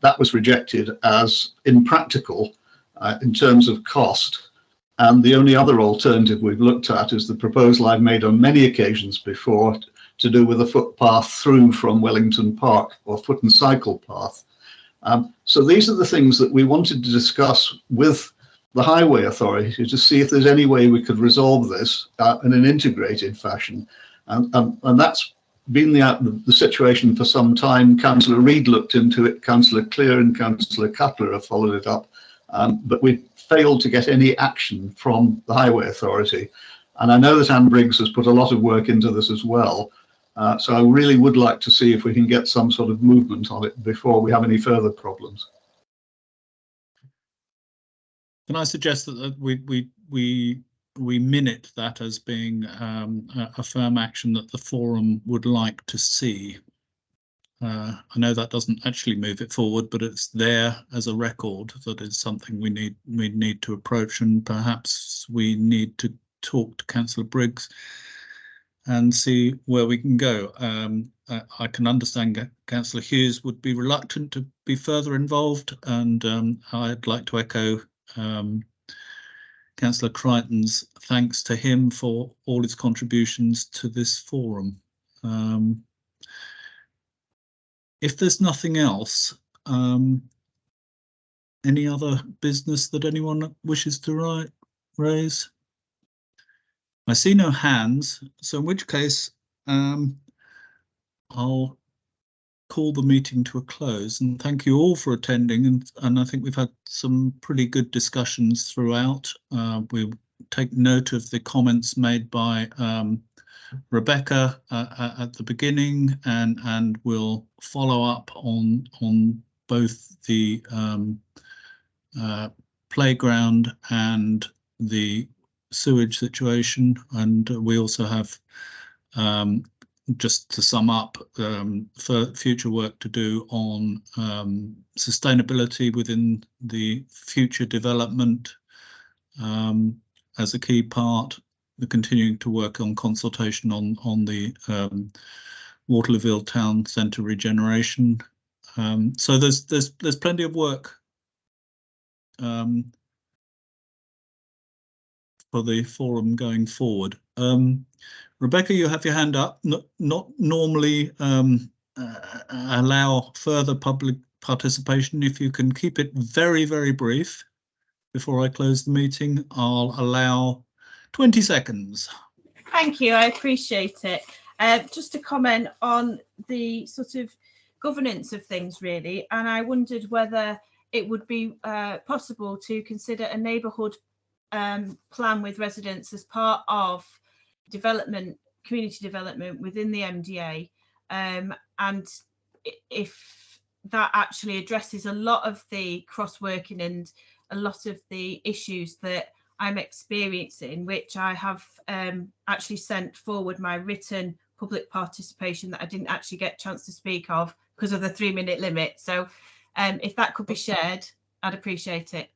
That was rejected as impractical in terms of cost. And the only other alternative we've looked at is the proposal I've made on many occasions before to do with a footpath through from Wellington Park, or foot and cycle path. So these are the things that we wanted to discuss with the Highway Authority to see if there's any way we could resolve this in an integrated fashion. And that's been the situation for some time. Councillor Reid looked into it, Councillor Clear and Councillor Cutler have followed it up, but we failed to get any action from the Highway Authority. And I know that Anne Briggs has put a lot of work into this as well. So I really would like to see if we can get some sort of movement on it before we have any further problems. Can I suggest that we minute that as being a firm action that the forum would like to see? I know that doesn't actually move it forward, but it's there as a record that is something we need to approach, and perhaps we need to talk to Councillor Briggs and see where we can go. I can understand Councillor Hughes would be reluctant to be further involved, and I'd like to echo Councillor Crichton's thanks to him for all his contributions to this forum. If there's nothing else, any other business that anyone wishes to raise? I see no hands, so in which case I'll call the meeting to a close, and thank you all for attending, and I think we've had some pretty good discussions throughout. We'll take note of the comments made by Rebecca at the beginning, and we'll follow up on both the playground and the sewage situation. And we also have, just to sum up, for future work to do on sustainability within the future development as a key part. We're continuing to work on consultation on the Waterlooville town centre regeneration. So there's plenty of work for the forum going forward. Rebecca, you have your hand up. Not normally allow further public participation. If you can keep it very, very brief before I close the meeting, I'll allow 20 seconds. Thank you, I appreciate it. Just to comment on the sort of governance of things, really, and I wondered whether it would be possible to consider a neighbourhood plan with residents as part of development, community development within the MDA, and if that actually addresses a lot of the cross-working and a lot of the issues that I'm experiencing, which I have actually sent forward my written public participation that I didn't actually get a chance to speak of because of the 3-minute limit. So if that could be shared, I'd appreciate it.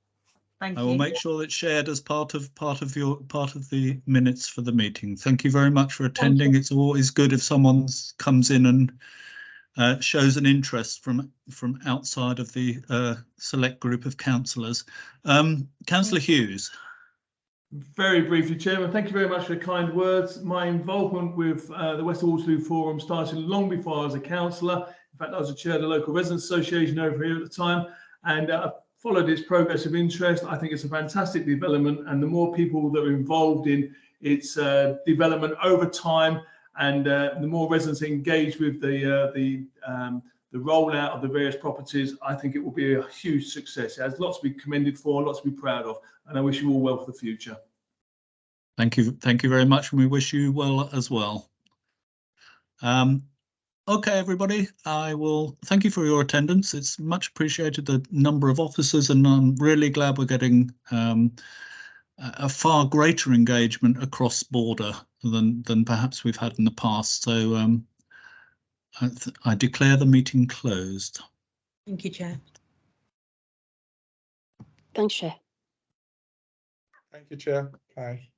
Thank you. I will make sure it's shared as part of the minutes for the meeting. Thank you very much for attending. It's always good if someone comes in and shows an interest from outside of the select group of councillors. Councillor Hughes. Very briefly, Chairman, thank you very much for the kind words. My involvement with the West Waterloo Forum started long before I was a councillor. In fact, I was a chair of the local residents association over here at the time, and followed its progress of interest. I think it's a fantastic development, and the more people that are involved in its development over time, and the more residents engage with the rollout of the various properties, I think it will be a huge success. It has lots to be commended for, lots to be proud of, and I wish you all well for the future. Thank you very much, and we wish you well as well. Okay, everybody, I will thank you for your attendance. It's much appreciated, the number of officers, and I'm really glad we're getting a far greater engagement across border than perhaps we've had in the past. So I declare the meeting closed. Thank you, Chair. Thanks, Chair. Thank you, Chair. Bye.